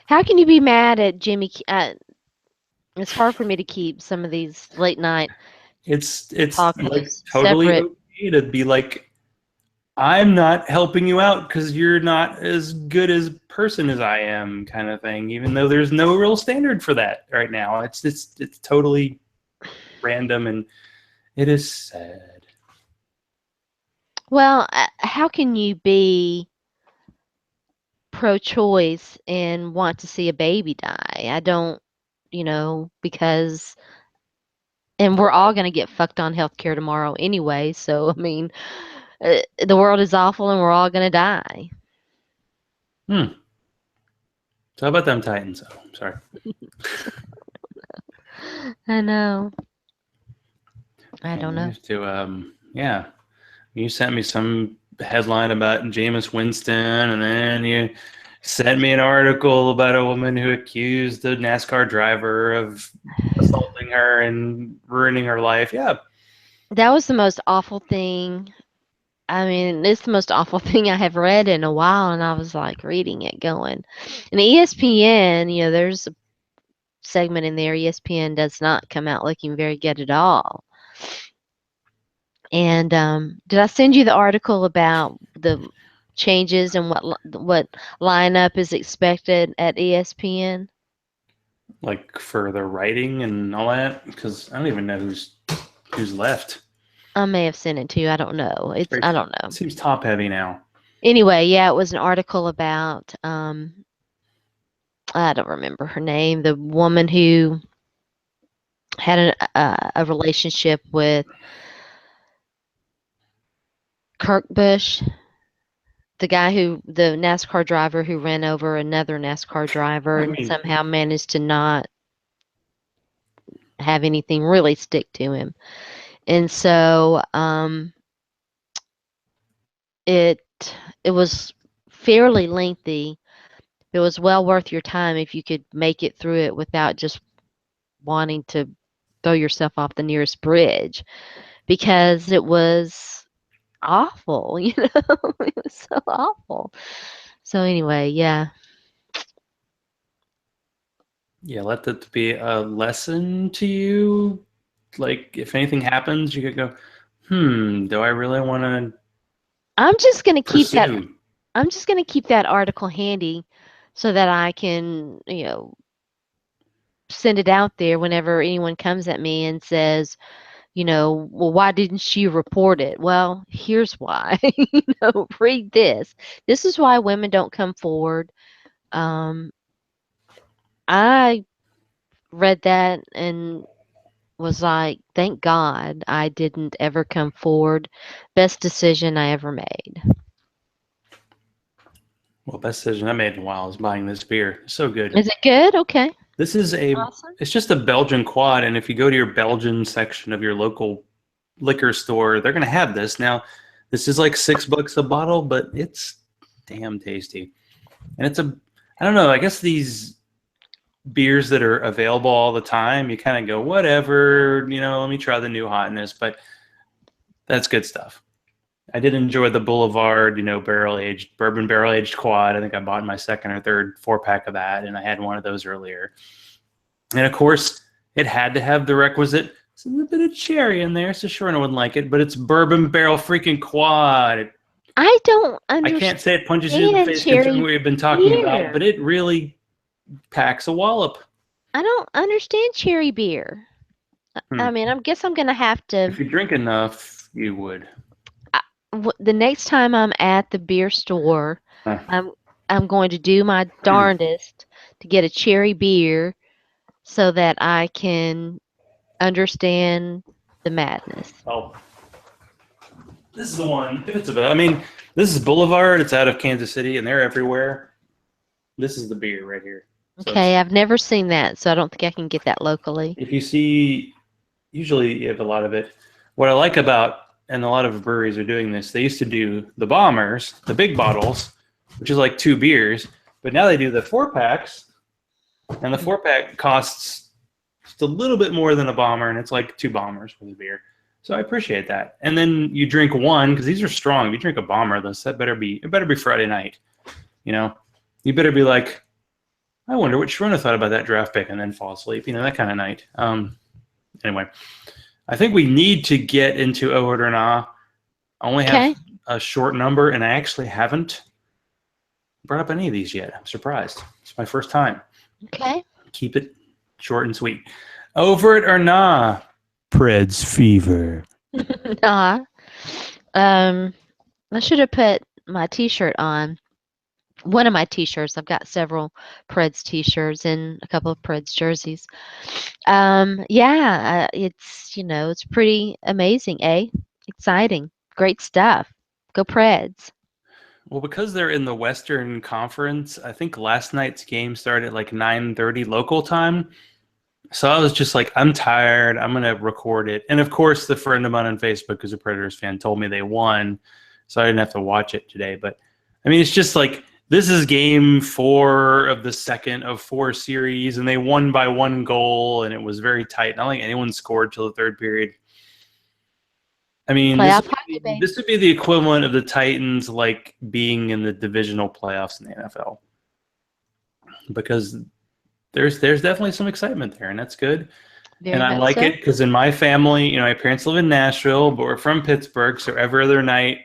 [SPEAKER 2] How can you be mad at Jimmy? It's hard for me to keep some of these late night
[SPEAKER 1] It's
[SPEAKER 2] talk
[SPEAKER 1] like
[SPEAKER 2] hosts
[SPEAKER 1] totally
[SPEAKER 2] separate.
[SPEAKER 1] okay to be like, I'm not helping you out because you're not as good as person as I am, kind of thing. Even though there's no real standard for that right now, it's totally random, and it is sad.
[SPEAKER 2] Well, how can you be pro-choice and want to see a baby die? I don't, because and we're all going to get fucked on healthcare tomorrow anyway. So, I mean, the world is awful and we're all going to die.
[SPEAKER 1] Hmm. So how about them Titans? Oh, sorry.
[SPEAKER 2] I know. I
[SPEAKER 1] And
[SPEAKER 2] don't
[SPEAKER 1] we
[SPEAKER 2] know.
[SPEAKER 1] have to, yeah. You sent me some headline about Jameis Winston, and then you sent me an article about a woman who accused a NASCAR driver of assaulting her and ruining her life. Yeah.
[SPEAKER 2] That was the most awful thing. I mean, it's the most awful thing I have read in a while, and I was like reading it going. And ESPN, there's a segment in there. ESPN does not come out looking very good at all. And did I send you the article about the changes and what lineup is expected at ESPN?
[SPEAKER 1] Like for the writing and all that, because I don't even know who's left.
[SPEAKER 2] I may have sent it to you. I don't know. I don't know.
[SPEAKER 1] It seems top heavy now.
[SPEAKER 2] Anyway, yeah, it was an article about I don't remember her name, the woman who had a relationship with Kirk Busch, the NASCAR driver who ran over another NASCAR driver
[SPEAKER 1] I
[SPEAKER 2] and
[SPEAKER 1] mean,
[SPEAKER 2] somehow managed to not have anything really stick to him. And so it it was fairly lengthy. It was well worth your time if you could make it through it without just wanting to throw yourself off the nearest bridge because it was awful, it was so awful. So anyway, yeah.
[SPEAKER 1] yeah, let that be a lesson to you. Like, if anything happens, you could go, do I really want to
[SPEAKER 2] I'm just going to keep that
[SPEAKER 1] pursue?
[SPEAKER 2] I'm just going to keep that article handy so that I can, send it out there whenever anyone comes at me and says, well, why didn't you report it? Well, here's why. Read this. This is why women don't come forward. Um, I read that and was like, thank God I didn't ever come forward. Best decision I ever made.
[SPEAKER 1] Well, best decision I made in a while is buying this beer. It's so good.
[SPEAKER 2] Is it good? Okay.
[SPEAKER 1] This is
[SPEAKER 2] Awesome.
[SPEAKER 1] it's just a Belgian quad, and if you go to your Belgian section of your local liquor store, they're gonna have this. Now, this is like $6 a bottle, but it's damn tasty. And I don't know, I guess these beers that are available all the time, you kind of go, whatever, let me try the new hotness, but that's good stuff. I did enjoy the Boulevard, bourbon barrel aged quad. I think I bought my second or third 4-pack of that, and I had one of those earlier. And of course, it had to have the requisite, a little bit of cherry in there, so Sharona wouldn't like it, but it's bourbon barrel freaking quad.
[SPEAKER 2] I don't
[SPEAKER 1] I can't say it punches you in the
[SPEAKER 2] understand
[SPEAKER 1] face considering
[SPEAKER 2] cherry
[SPEAKER 1] what we've been talking about,
[SPEAKER 2] beer.
[SPEAKER 1] but it really packs a wallop.
[SPEAKER 2] I don't understand cherry beer. I
[SPEAKER 1] Hmm.
[SPEAKER 2] mean, I guess I'm gonna have to.
[SPEAKER 1] If you drink enough, you would.
[SPEAKER 2] The next time I'm at the beer store,
[SPEAKER 1] Huh.
[SPEAKER 2] I'm I'm going to do my darndest to get a cherry beer so that I can understand the madness.
[SPEAKER 1] Oh, this is the one. If it's about, I mean, this is Boulevard. It's out of Kansas City, and they're everywhere. This is the beer right here. So
[SPEAKER 2] Okay, I've never seen that, so I don't think I can get that locally.
[SPEAKER 1] if you see, usually you have a lot of it. What I like about, and a lot of breweries are doing this, they used to do the bombers, the big bottles, which is like 2 beers. But now they do the 4-packs, and the 4-pack costs just a little bit more than a bomber, and it's like 2 bombers for the beer. So I appreciate that. And then you drink one, because these are strong. If you drink a bomber, it better be Friday night. You know, you better be like, I wonder what Sharona thought about that draft pick, and then fall asleep. You know, that kind of night. Anyway, I think we need to get into Over It or Nah. I only have a short number, and I actually haven't brought up any of these yet. I'm surprised. It's my first time.
[SPEAKER 2] Okay.
[SPEAKER 1] Keep it short and sweet. Over it or nah? Preds fever.
[SPEAKER 2] Nah. I should have put my T-shirt on. One of my T-shirts. I've got several Preds T-shirts and a couple of Preds jerseys. Yeah, it's pretty amazing, eh? Exciting, great stuff. Go Preds.
[SPEAKER 1] Well, because they're in the Western Conference, I think last night's game started at like 9:30 local time. So I was just like, I'm tired. I'm going to record it. And of course, the friend of mine on Facebook, who's a Predators fan, told me they won. So I didn't have to watch it today. But I mean, it's just like, this is game 4 of the second of 4 series, and they won by 1 goal, and it was very tight. I don't think anyone scored till the 3rd period. I mean, this would be the equivalent of the Titans like being in the divisional playoffs in the NFL, because there's definitely some excitement there, and that's good. And I like it because in my family, my parents live in Nashville, but we're from Pittsburgh, so every other night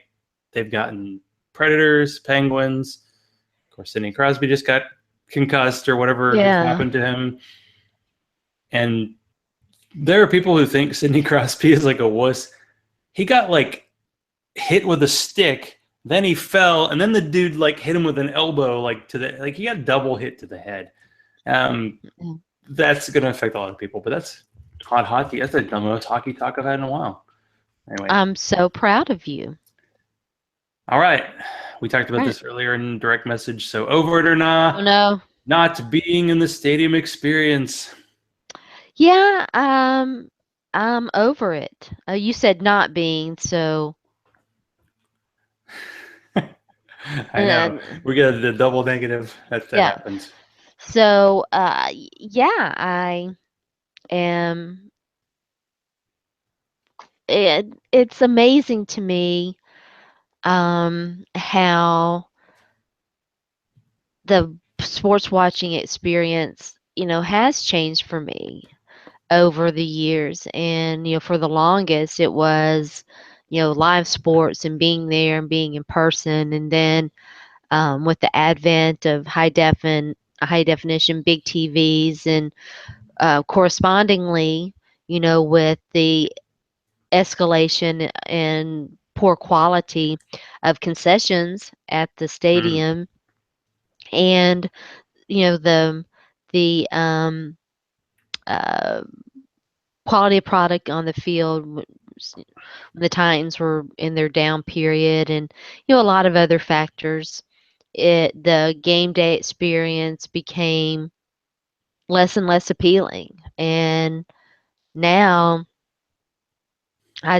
[SPEAKER 1] they've gotten Predators, Penguins. Of course, Sidney Crosby just got concussed or whatever happened to him. And there are people who think Sidney Crosby is like a wuss. He got like hit with a stick, then he fell, and then the dude like hit him with an elbow he got double hit to the head. That's going to affect a lot of people, but that's hot hockey. That's the most hockey talk I've had in a while. Anyway,
[SPEAKER 2] I'm so proud of you.
[SPEAKER 1] All right. We talked about this earlier in direct message. So over it or nah?
[SPEAKER 2] Oh, no.
[SPEAKER 1] Not being in the stadium experience.
[SPEAKER 2] Yeah, I'm over it. You said not being, so.
[SPEAKER 1] I know. We got the double negative. That happens.
[SPEAKER 2] So, yeah, I am. It's amazing to me how the sports watching experience, has changed for me over the years. And, for the longest, it was, live sports and being there and being in person. And then with the advent of high definition big TVs and correspondingly, with the escalation and poor quality of concessions at the stadium and the quality of product on the field when the Titans were in their down period, and a lot of other factors. The game day experience became less and less appealing, and now I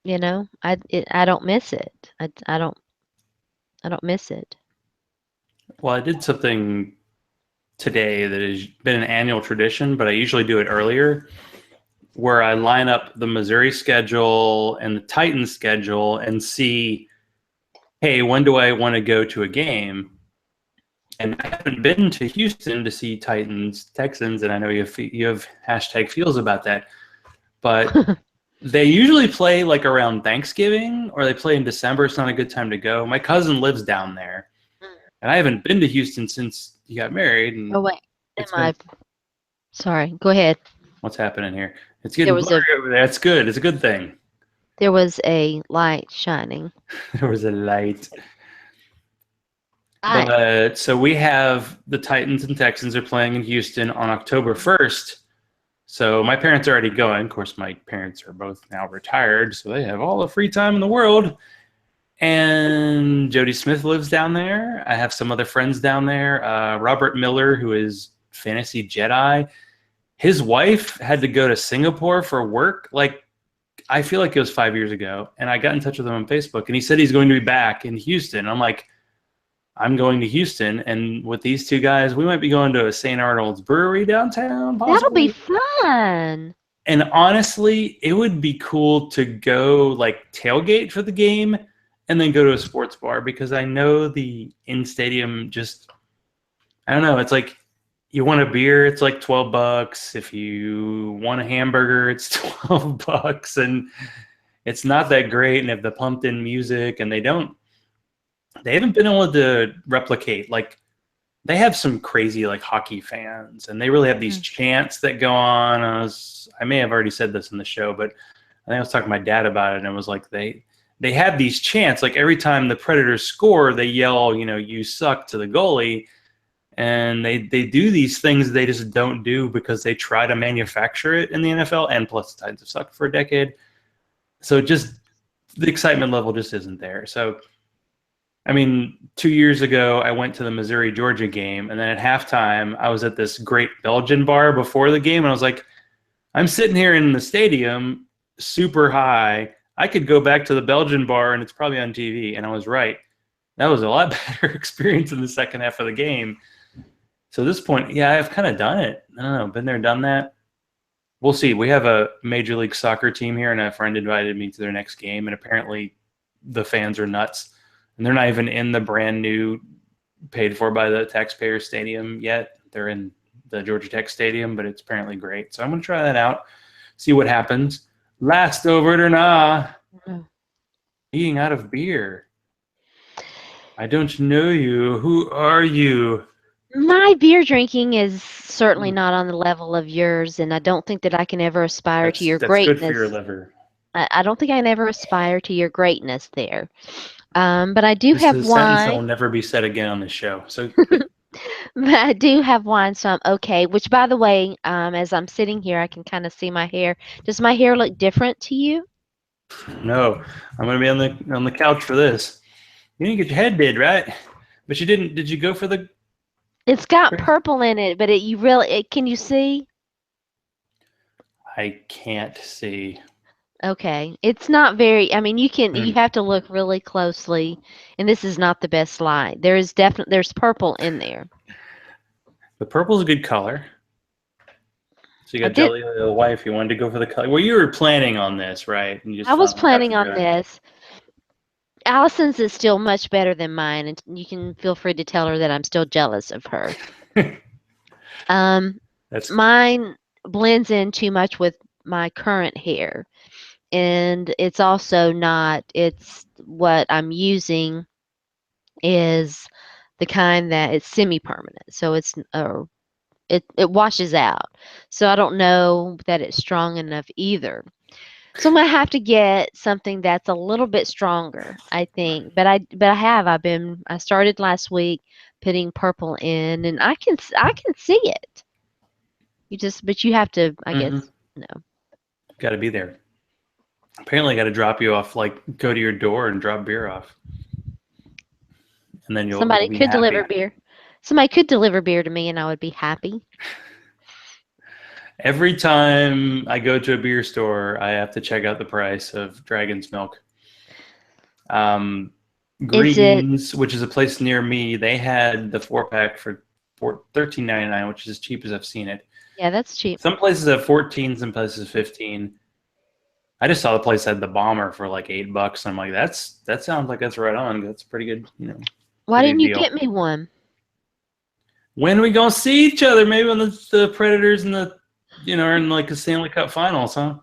[SPEAKER 2] don't miss it. I don't miss it.
[SPEAKER 1] Well, I did something today that has been an annual tradition, but I usually do it earlier, where I line up the Missouri schedule and the Titans schedule and see, hey, when do I want to go to a game? And I haven't been to Houston to see Texans, and I know you have hashtag feels about that, but they usually play like around Thanksgiving, or they play in December. It's not a good time to go. My cousin lives down there, and I haven't been to Houston since he got married. And
[SPEAKER 2] oh wait, sorry? Go ahead.
[SPEAKER 1] What's happening here? It's getting blurry over there. It's good. It's a good thing.
[SPEAKER 2] There was a light shining.
[SPEAKER 1] There was a light. But so we have the Titans and Texans are playing in Houston on October 1st. So my parents are already going. Of course, my parents are both now retired, so they have all the free time in the world. And Jody Smith lives down there. I have some other friends down there. Robert Miller, who is Fantasy Jedi. His wife had to go to Singapore for work. I feel like it was 5 years ago. And I got in touch with him on Facebook, and he said he's going to be back in Houston. I'm like, I'm going to Houston, and with these two guys, we might be going to a St. Arnold's Brewery downtown,
[SPEAKER 2] That'll be
[SPEAKER 1] possibly.
[SPEAKER 2] fun.
[SPEAKER 1] And honestly, it would be cool to go like tailgate for the game and then go to a sports bar, because I know the in-stadium just, I don't know, it's like you want a beer, it's like $12. If you want a hamburger, it's $12, and it's not that great. And if the pumped in music, and they haven't been able to replicate, like, they have some crazy like hockey fans, and they really have these chants that go on. I may have already said this in the show, but I think I was talking to my dad about it, and it was like they have these chants, like every time the Predators score, they yell, "You suck" to the goalie, and they do these things they just don't do because they try to manufacture it in the NFL, and plus the Titans have sucked for a decade, so just the excitement level just isn't there. So. I mean, 2 years ago, I went to the Missouri-Georgia game, and then at halftime, I was at this great Belgian bar before the game, and I was like, I'm sitting here in the stadium, super high. I could go back to the Belgian bar, and it's probably on TV, and I was right. That was a lot better experience in the second half of the game. So at this point, yeah, I've kind of done it. I don't know, been there, done that. We'll see. We have a Major League Soccer team here, and a friend invited me to their next game, and apparently the fans are nuts. And they're not even in the brand new, paid for by the taxpayer stadium yet. They're in the Georgia Tech Stadium, but it's apparently great. So I'm going to try that out, see what happens. Last over it or nah, eating out of beer. I don't know you. Who are you?
[SPEAKER 2] My beer drinking is certainly not on the level of yours, and I don't think that I can ever aspire to your
[SPEAKER 1] That's
[SPEAKER 2] greatness.
[SPEAKER 1] good for your liver.
[SPEAKER 2] I don't think I can ever aspire to your greatness there. But I do
[SPEAKER 1] This
[SPEAKER 2] have
[SPEAKER 1] is a sentence that
[SPEAKER 2] wine.
[SPEAKER 1] will never be said again on this show. So
[SPEAKER 2] But I do have wine, so I'm okay. Which, by the way, as I'm sitting here, I can kind of see my hair. Does my hair look different to you?
[SPEAKER 1] no, I'm going to be on the couch for this. You didn't get your head did, right? But you didn't. Did you go for the?
[SPEAKER 2] It's got purple in it, but can you see?
[SPEAKER 1] I can't see.
[SPEAKER 2] Okay. It's not very, I mean, you have to look really closely, and this is not the best light. There's purple in there.
[SPEAKER 1] The purple's a good color. So you got Jelly, the wife. You wanted to go for the color. Well, you were planning on this, right? And you just
[SPEAKER 2] I was
[SPEAKER 1] finally got
[SPEAKER 2] planning
[SPEAKER 1] to
[SPEAKER 2] on
[SPEAKER 1] do it.
[SPEAKER 2] this. Allison's is still much better than mine, and you can feel free to tell her that I'm still jealous of her. Mine blends in too much with my current hair, and it's also not. It's what I'm using is the kind that it's semi-permanent, so it washes out. So I don't know that it's strong enough either. So I'm gonna have to get something that's a little bit stronger, I think. But I started last week putting purple in, and I can see it. But you have to, I guess, no.
[SPEAKER 1] Got to be there. Apparently, got to drop you off. Like, go to your door and drop beer off, and then you'll
[SPEAKER 2] Somebody
[SPEAKER 1] be
[SPEAKER 2] could
[SPEAKER 1] happy.
[SPEAKER 2] deliver beer. Somebody could deliver beer to me, and I would be happy.
[SPEAKER 1] Every time I go to a beer store, I have to check out the price of Dragon's Milk. Greens, which is a place near me, they had the 4-pack for $13.99, which is as cheap as I've seen it.
[SPEAKER 2] Yeah, that's cheap.
[SPEAKER 1] Some places have 14, some places 15. I just saw the place had the bomber for like $8. I'm like, that sounds like that's right on. That's pretty good,
[SPEAKER 2] Why didn't you get me one?
[SPEAKER 1] When are we gonna see each other? Maybe on the Predators and the, are in like the Stanley Cup Finals, huh?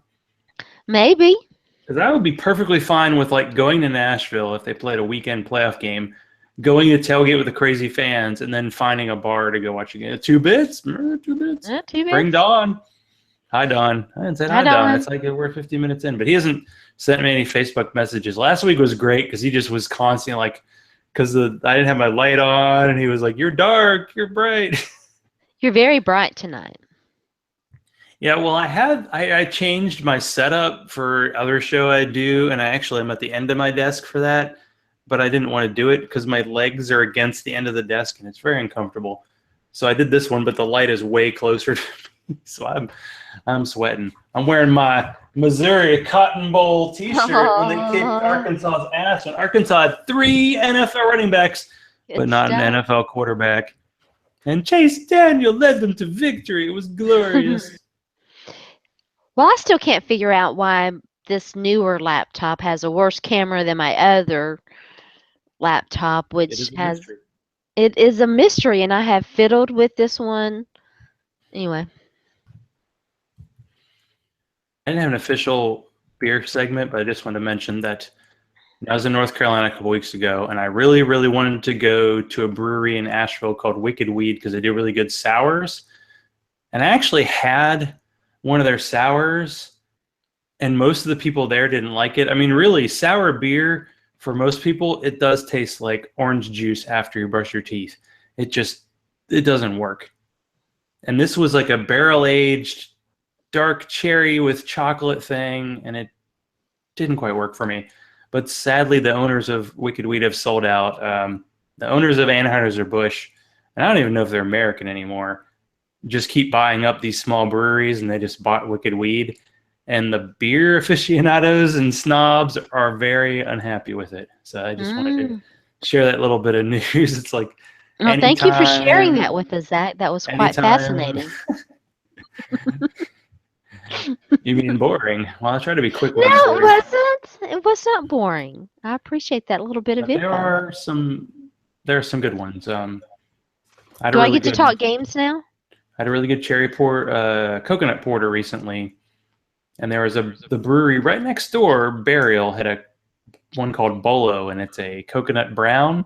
[SPEAKER 2] Maybe.
[SPEAKER 1] Because I would be perfectly fine with like going to Nashville if they played a weekend playoff game, going to tailgate with the crazy fans, and then finding a bar to go watch a game. 2 bits? 2 bits?
[SPEAKER 2] Yeah, 2 bits.
[SPEAKER 1] Bring Don. Hi, Don. I didn't say hi, Don. It's like we're 50 minutes in. But he hasn't sent me any Facebook messages. Last week was great because he just was constantly like, because I didn't have my light on, and he was like, "You're dark. You're bright."
[SPEAKER 2] You're very bright tonight.
[SPEAKER 1] Yeah, well, I changed my setup for other show I do, and I actually am at the end of my desk for that, but I didn't want to do it because my legs are against the end of the desk, and it's very uncomfortable. So I did this one, but the light is way closer to me, so I'm sweating. I'm wearing my Missouri Cotton Bowl T-shirt when they kicked Arkansas's ass. When Arkansas had 3 NFL running backs but
[SPEAKER 2] Good
[SPEAKER 1] not an
[SPEAKER 2] stuff.
[SPEAKER 1] NFL quarterback. And Chase Daniel led them to victory. It was glorious.
[SPEAKER 2] Well, I still can't figure out why this newer laptop has a worse camera than my other laptop,
[SPEAKER 1] It
[SPEAKER 2] which
[SPEAKER 1] is a
[SPEAKER 2] has
[SPEAKER 1] mystery.
[SPEAKER 2] it is a mystery, and I have fiddled with this one. Anyway,
[SPEAKER 1] I didn't have an official beer segment, but I just wanted to mention that I was in North Carolina a couple weeks ago, and I really, really wanted to go to a brewery in Asheville called Wicked Weed because they do really good sours. And I actually had one of their sours, and most of the people there didn't like it. I mean, really, sour beer for most people, it does taste like orange juice after you brush your teeth. It doesn't work. And this was like a barrel aged dark cherry with chocolate thing, and it didn't quite work for me. But sadly, the owners of Wicked Weed have sold out. The owners of Anheuser-Busch, and I don't even know if they're American anymore, just keep buying up these small breweries, and they just bought Wicked Weed. And the beer aficionados and snobs are very unhappy with it. So I just wanted to
[SPEAKER 2] mm.
[SPEAKER 1] share that little bit of news. It's like
[SPEAKER 2] Well, thank you for sharing
[SPEAKER 1] anytime,
[SPEAKER 2] that with us, Zach. That was quite
[SPEAKER 1] anytime.
[SPEAKER 2] fascinating.
[SPEAKER 1] You mean boring? Well, I try to be quick when I'm
[SPEAKER 2] No, it
[SPEAKER 1] bored.
[SPEAKER 2] wasn't. It was not boring. I appreciate that little bit of
[SPEAKER 1] But
[SPEAKER 2] info.
[SPEAKER 1] there are some good ones. I had a
[SPEAKER 2] Do I
[SPEAKER 1] really
[SPEAKER 2] get to
[SPEAKER 1] good
[SPEAKER 2] talk games now?
[SPEAKER 1] cherry coconut porter recently, and there was the brewery right next door, Burial, had a one called Bolo, and it's a coconut brown.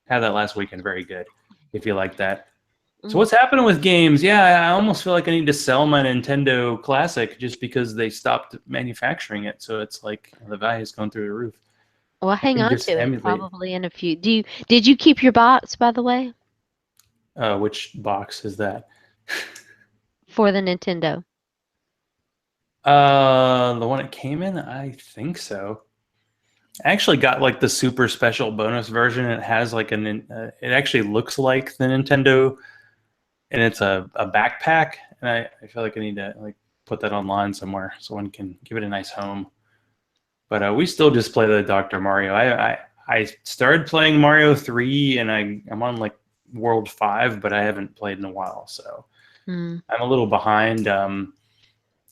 [SPEAKER 1] Had that last weekend, very good. If you like that. So
[SPEAKER 2] Mm.
[SPEAKER 1] what's happening with games? Yeah, I almost feel like I need to sell my Nintendo Classic just because they stopped manufacturing it. So it's like the value's going through the roof.
[SPEAKER 2] Well,
[SPEAKER 1] I
[SPEAKER 2] hang
[SPEAKER 1] can
[SPEAKER 2] on
[SPEAKER 1] just
[SPEAKER 2] to it.
[SPEAKER 1] emulate.
[SPEAKER 2] Probably in a few. Did you keep your box, by the way,
[SPEAKER 1] Which box is that?
[SPEAKER 2] for the Nintendo?
[SPEAKER 1] The one it came in, I think so. I actually got like the super special bonus version. It has like it actually looks like the Nintendo, and it's a backpack. And I feel like I need to like put that online somewhere so one can give it a nice home. But we still just play the Dr. Mario. I started playing Mario 3, and I'm on like World 5, but I haven't played in a while, so
[SPEAKER 2] Mm.
[SPEAKER 1] I'm a little behind.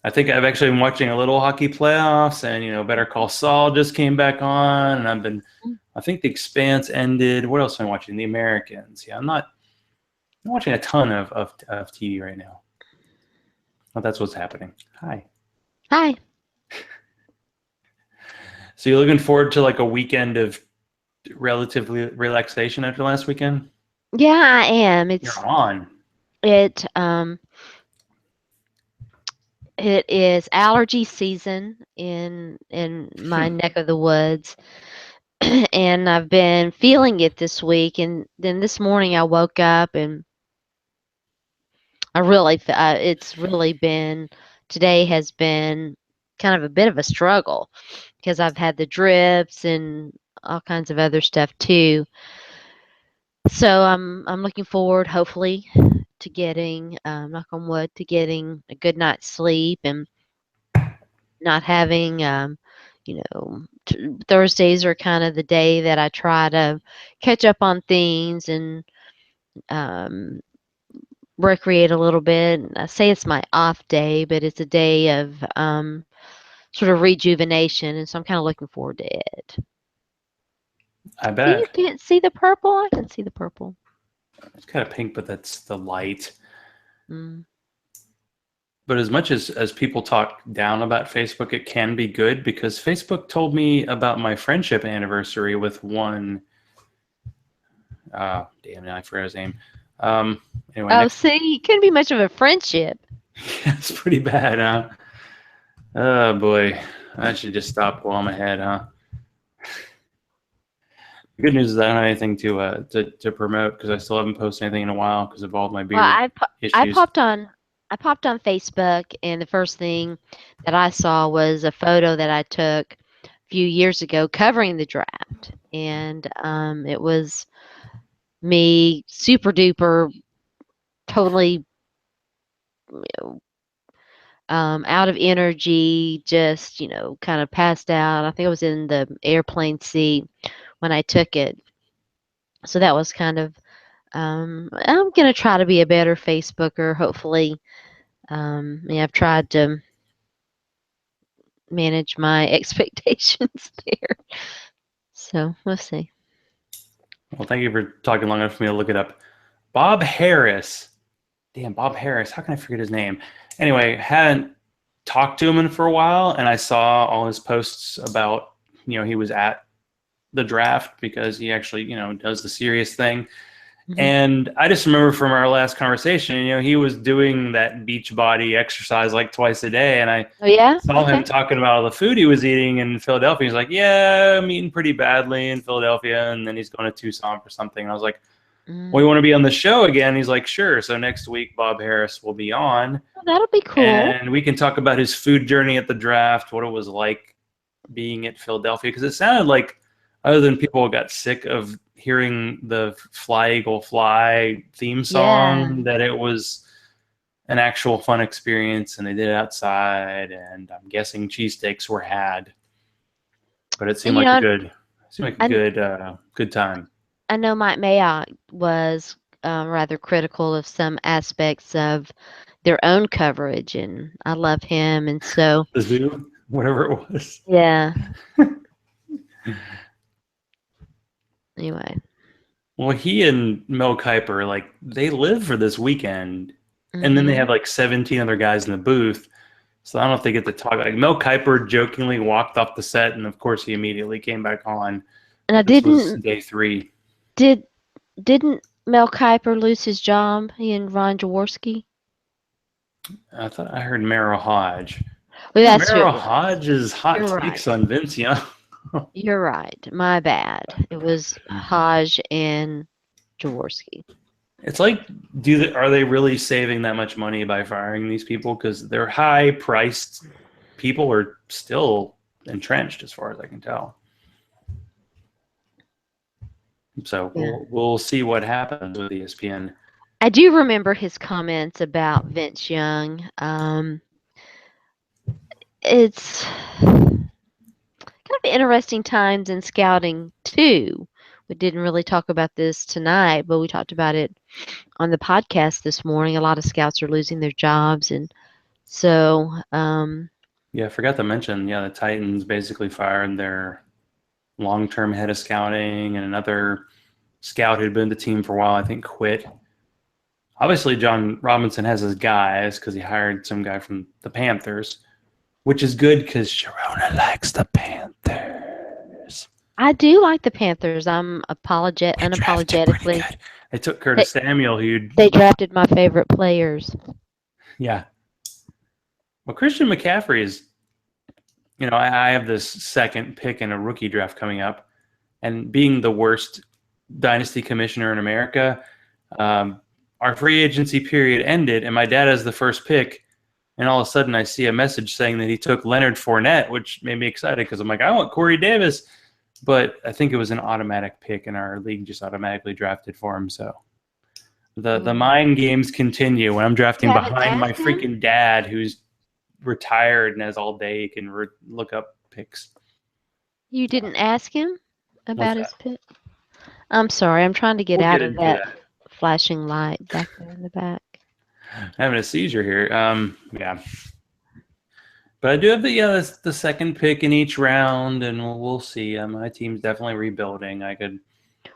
[SPEAKER 1] I think I've actually been watching a little hockey playoffs, and Better Call Saul just came back on, and I think The Expanse ended. What else am I watching? The Americans. Yeah, I'm watching a ton of TV right now. Well, that's what's happening. Hi.
[SPEAKER 2] Hi.
[SPEAKER 1] So you're looking forward to like a weekend of relatively relaxation after last weekend?
[SPEAKER 2] Yeah, I am.
[SPEAKER 1] You're on.
[SPEAKER 2] It um it is allergy season in my neck of the woods, and I've been feeling it this week. And then this morning I woke up and it's really been today has been kind of a bit of a struggle because I've had the drips and all kinds of other stuff too. So I'm looking forward, hopefully, to getting knock on wood, to getting a good night's sleep and not having Thursdays are kind of the day that I try to catch up on things and um, recreate a little bit. I say it's my off day, but it's a day of sort of rejuvenation, and so I'm kind of looking forward to it.
[SPEAKER 1] I
[SPEAKER 2] See, you
[SPEAKER 1] bet.
[SPEAKER 2] can't see the purple. I can see the purple.
[SPEAKER 1] It's kind of pink, but that's the light.
[SPEAKER 2] Mm.
[SPEAKER 1] But as much as people talk down about Facebook, it can be good because Facebook told me about my friendship anniversary with one. Damn, now I forgot his name. Anyway,
[SPEAKER 2] Oh,
[SPEAKER 1] next.
[SPEAKER 2] see, it couldn't be much of a friendship.
[SPEAKER 1] It's pretty bad, huh? Oh boy, I should just stop while I'm ahead, huh? The good news is I don't have anything to promote because I still haven't posted anything in a while because of all my
[SPEAKER 2] Well,
[SPEAKER 1] beer
[SPEAKER 2] I
[SPEAKER 1] issues.
[SPEAKER 2] popped on Facebook, and the first thing that I saw was a photo that I took a few years ago covering the draft, and it was me super duper totally out of energy, just kind of passed out. I think I was in the airplane seat when I took it, So that was kind of, I'm going to try to be a better Facebooker, hopefully. I've tried to manage my expectations there. So we'll see.
[SPEAKER 1] Well, thank you for talking long enough for me to look it up. Bob Harris. Damn, Bob Harris. How can I forget his name? Anyway, hadn't talked to him for a while, and I saw all his posts about, he was at the draft because he actually, does the serious thing.
[SPEAKER 2] Mm-hmm.
[SPEAKER 1] And I just remember from our last conversation, he was doing that beach body exercise like twice a day. And I saw him talking about all the food he was eating in Philadelphia. He's like, yeah, I'm eating pretty badly in Philadelphia. And then he's going to Tucson for something. And I was like, well, you want to be on the show again? He's like, sure. So next week, Bob Harris will be on.
[SPEAKER 2] Well, that'll be cool.
[SPEAKER 1] And we can talk about his food journey at the draft, what it was like being at Philadelphia. Because it sounded like, other than people got sick of hearing the Fly Eagle Fly theme song, that it was an actual fun experience, and they did it outside, and I'm guessing cheesesteaks were had. But it seemed like a good time.
[SPEAKER 2] I know Mike Mayock was rather critical of some aspects of their own coverage, and I love him, and so
[SPEAKER 1] the zoo, whatever it was.
[SPEAKER 2] Yeah. Anyway.
[SPEAKER 1] Well, he and Mel Kiper, they live for this weekend, and then they have 17 other guys in the booth. So I don't know if they get to talk. Like Mel Kiper jokingly walked off the set, and of course he immediately came back on.
[SPEAKER 2] And
[SPEAKER 1] this was day 3.
[SPEAKER 2] Didn't Mel Kiper lose his job? He and Ron Jaworski?
[SPEAKER 1] I thought I heard Merrill Hodge.
[SPEAKER 2] Well, that's
[SPEAKER 1] Merrill Hodge's hot takes
[SPEAKER 2] right.
[SPEAKER 1] on Vince Young.
[SPEAKER 2] You're right. My bad. It was Hodge and Jaworski.
[SPEAKER 1] It's like, are they really saving that much money by firing these people? Because they're high-priced people are still entrenched, as far as I can tell. So we'll see what happens with ESPN.
[SPEAKER 2] I do remember his comments about Vince Young. It's kind of interesting times in scouting too. We didn't really talk about this tonight, but we talked about it on the podcast this morning. A lot of scouts are losing their jobs, and so
[SPEAKER 1] I forgot to mention, the Titans basically fired their long-term head of scouting, and another scout who'd been with the team for a while, I think, quit. Obviously, John Robinson has his guys because he hired some guy from the Panthers, which is good because Sharona likes the Panthers.
[SPEAKER 2] I do like the Panthers. I'm unapologetically.
[SPEAKER 1] They took Curtis Samuel,
[SPEAKER 2] they drafted my favorite players.
[SPEAKER 1] Yeah. Well, Christian McCaffrey is, I have this second pick in a rookie draft coming up, and being the worst dynasty commissioner in America, our free agency period ended, and my dad has the first pick. And all of a sudden, I see a message saying that he took Leonard Fournette, which made me excited because I'm like, I want Corey Davis. But I think it was an automatic pick, and our league just automatically drafted for him. So the mind games continue when I'm drafting behind my freaking dad, who's retired and has all day. He can look up picks.
[SPEAKER 2] You didn't ask him about his pick? I'm sorry. I'm trying to get out of that flashing light back there in the back.
[SPEAKER 1] Having a seizure here. Yeah. But I do have the second pick in each round, and we'll see. My team's definitely rebuilding.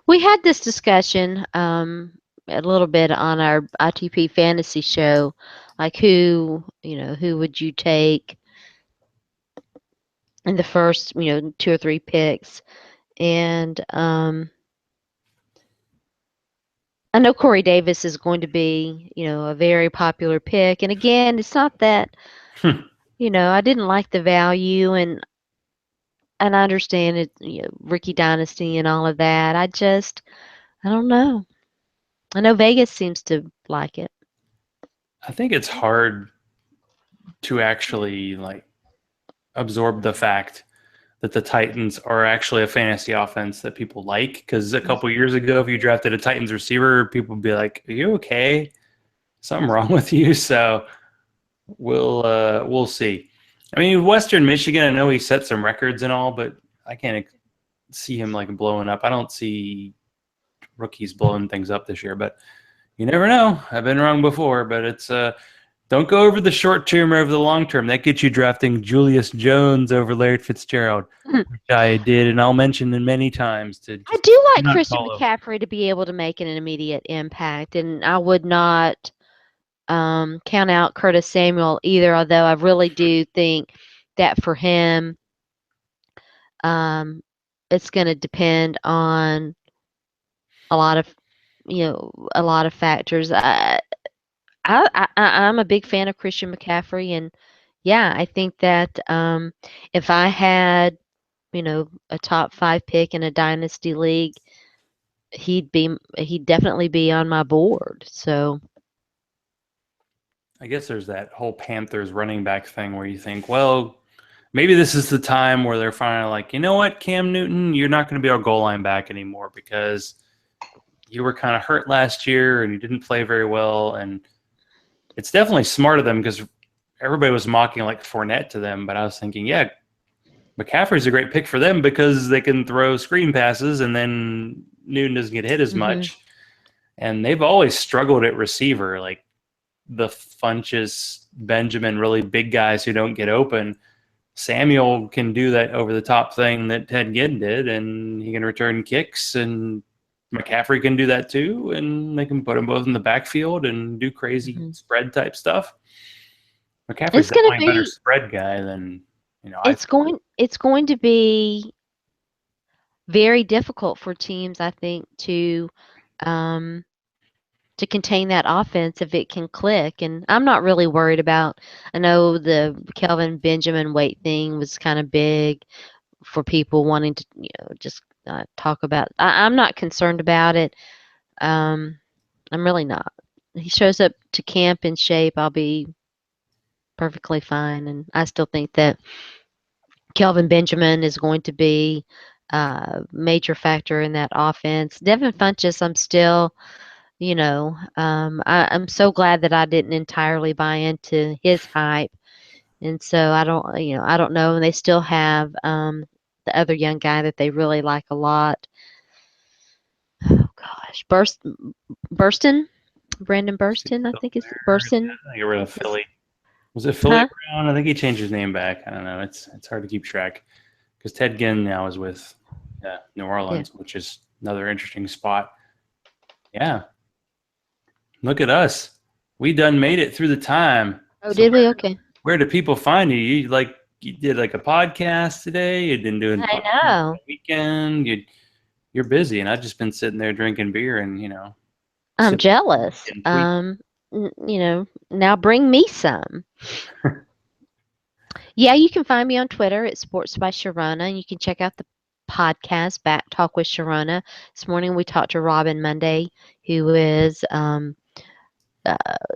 [SPEAKER 2] We had this discussion a little bit on our ITP fantasy show, like who would you take in the first 2 or 3 picks, and I know Corey Davis is going to be, a very popular pick. And again, it's not that, I didn't like the value, and I understand it, Ricky Dynasty and all of that. I don't know. I know Vegas seems to like it.
[SPEAKER 1] I think it's hard to actually absorb the fact that the Titans are actually a fantasy offense that people like. Because a couple years ago, if you drafted a Titans receiver, people would be like, "Are you okay? Something wrong with you?" So we'll see. I mean, Western Michigan, I know he set some records and all, but I can't see him blowing up. I don't see rookies blowing things up this year. But you never know. I've been wrong before, but it's don't go over the short term or over the long term. That gets you drafting Julius Jones over Larry Fitzgerald, which I did, and I'll mention it many times. To
[SPEAKER 2] I
[SPEAKER 1] just
[SPEAKER 2] do like
[SPEAKER 1] not
[SPEAKER 2] Christian
[SPEAKER 1] follow.
[SPEAKER 2] McCaffrey to be able to make an immediate impact, and I would not count out Curtis Samuel either, although I really do think that for him, it's going to depend on a lot of, a lot of factors. I'm a big fan of Christian McCaffrey, and yeah, I think that if I had, a top 5 pick in a dynasty league, he'd definitely be on my board. So
[SPEAKER 1] I guess there's that whole Panthers running back thing where you think, well, maybe this is the time where they're finally like, you know what, Cam Newton, you're not going to be our goal line back anymore because you were kind of hurt last year and you didn't play very well. And it's definitely smart of them because everybody was mocking like Fournette to them. But I was thinking, yeah, McCaffrey's a great pick for them because they can throw screen passes and then Newton doesn't get hit as much. And they've always struggled at receiver, like the Funches, Benjamin, really big guys who don't get open. Samuel can do that over the top thing that Ted Ginn did, and he can return kicks, and McCaffrey can do that too, and they can put them both in the backfield and do crazy spread type stuff. McCaffrey's definitely a better spread guy than
[SPEAKER 2] it's going to be very difficult for teams, I think, to contain that offense if it can click. And I'm not really worried about. I know the Kelvin Benjamin weight thing was kind of big for people wanting to, just talk about. I'm not concerned about it. I'm really not. He shows up to camp in shape, I'll be perfectly fine. And I still think that Kelvin Benjamin is going to be a major factor in that offense. Devin Funchess, I'm still, I'm so glad that I didn't entirely buy into his hype. And so I don't know. And they still have the other young guy that they really like a lot. Oh gosh, Burston, Brandon Burston, I think it's Burston.
[SPEAKER 1] I get rid of Philly. Was it Philly Brown? I think he changed his name back. I don't know. It's hard to keep track because Ted Ginn now is with New Orleans, which is another interesting spot. Yeah. Look at us. We done made it through the time.
[SPEAKER 2] Oh, so did we? Okay.
[SPEAKER 1] Where do people find you? You did like a podcast today. You've been doing
[SPEAKER 2] I know.
[SPEAKER 1] Weekend. You're busy, and I've just been sitting there drinking beer and
[SPEAKER 2] I'm jealous. Now bring me some. Yeah, you can find me on Twitter at Sports by Sharona, and you can check out the podcast Back Talk with Sharona. This morning we talked to Robin Monday, who is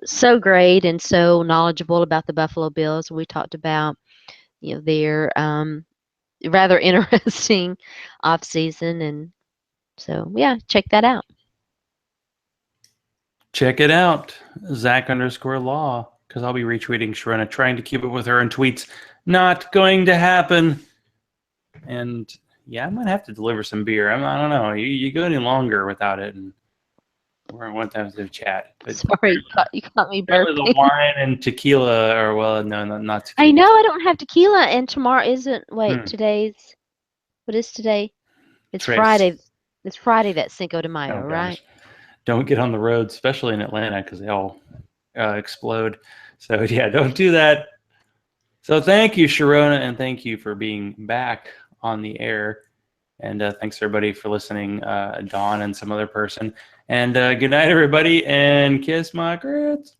[SPEAKER 2] so great and so knowledgeable about the Buffalo Bills. We talked about their rather interesting off season, and so yeah, check that out.
[SPEAKER 1] Check it out, Zach_Law, because I'll be retweeting Sharona, trying to keep up with her in tweets. Not going to happen. And yeah, I might have to deliver some beer. I don't know. You go any longer without it, and we're going to want to have a chat. But
[SPEAKER 2] sorry, you caught me burping.
[SPEAKER 1] The wine and tequila, or well, no, not tequila.
[SPEAKER 2] I know I don't have tequila, and tomorrow isn't. Wait, what is today? It's Friday. It's Friday. That's Cinco de Mayo, right?
[SPEAKER 1] Don't get on the road, especially in Atlanta, because they all explode. So yeah, don't do that. So thank you, Sharona, and thank you for being back on the air. And thanks everybody for listening, Dawn and some other person. And good night, everybody, and kiss my grits.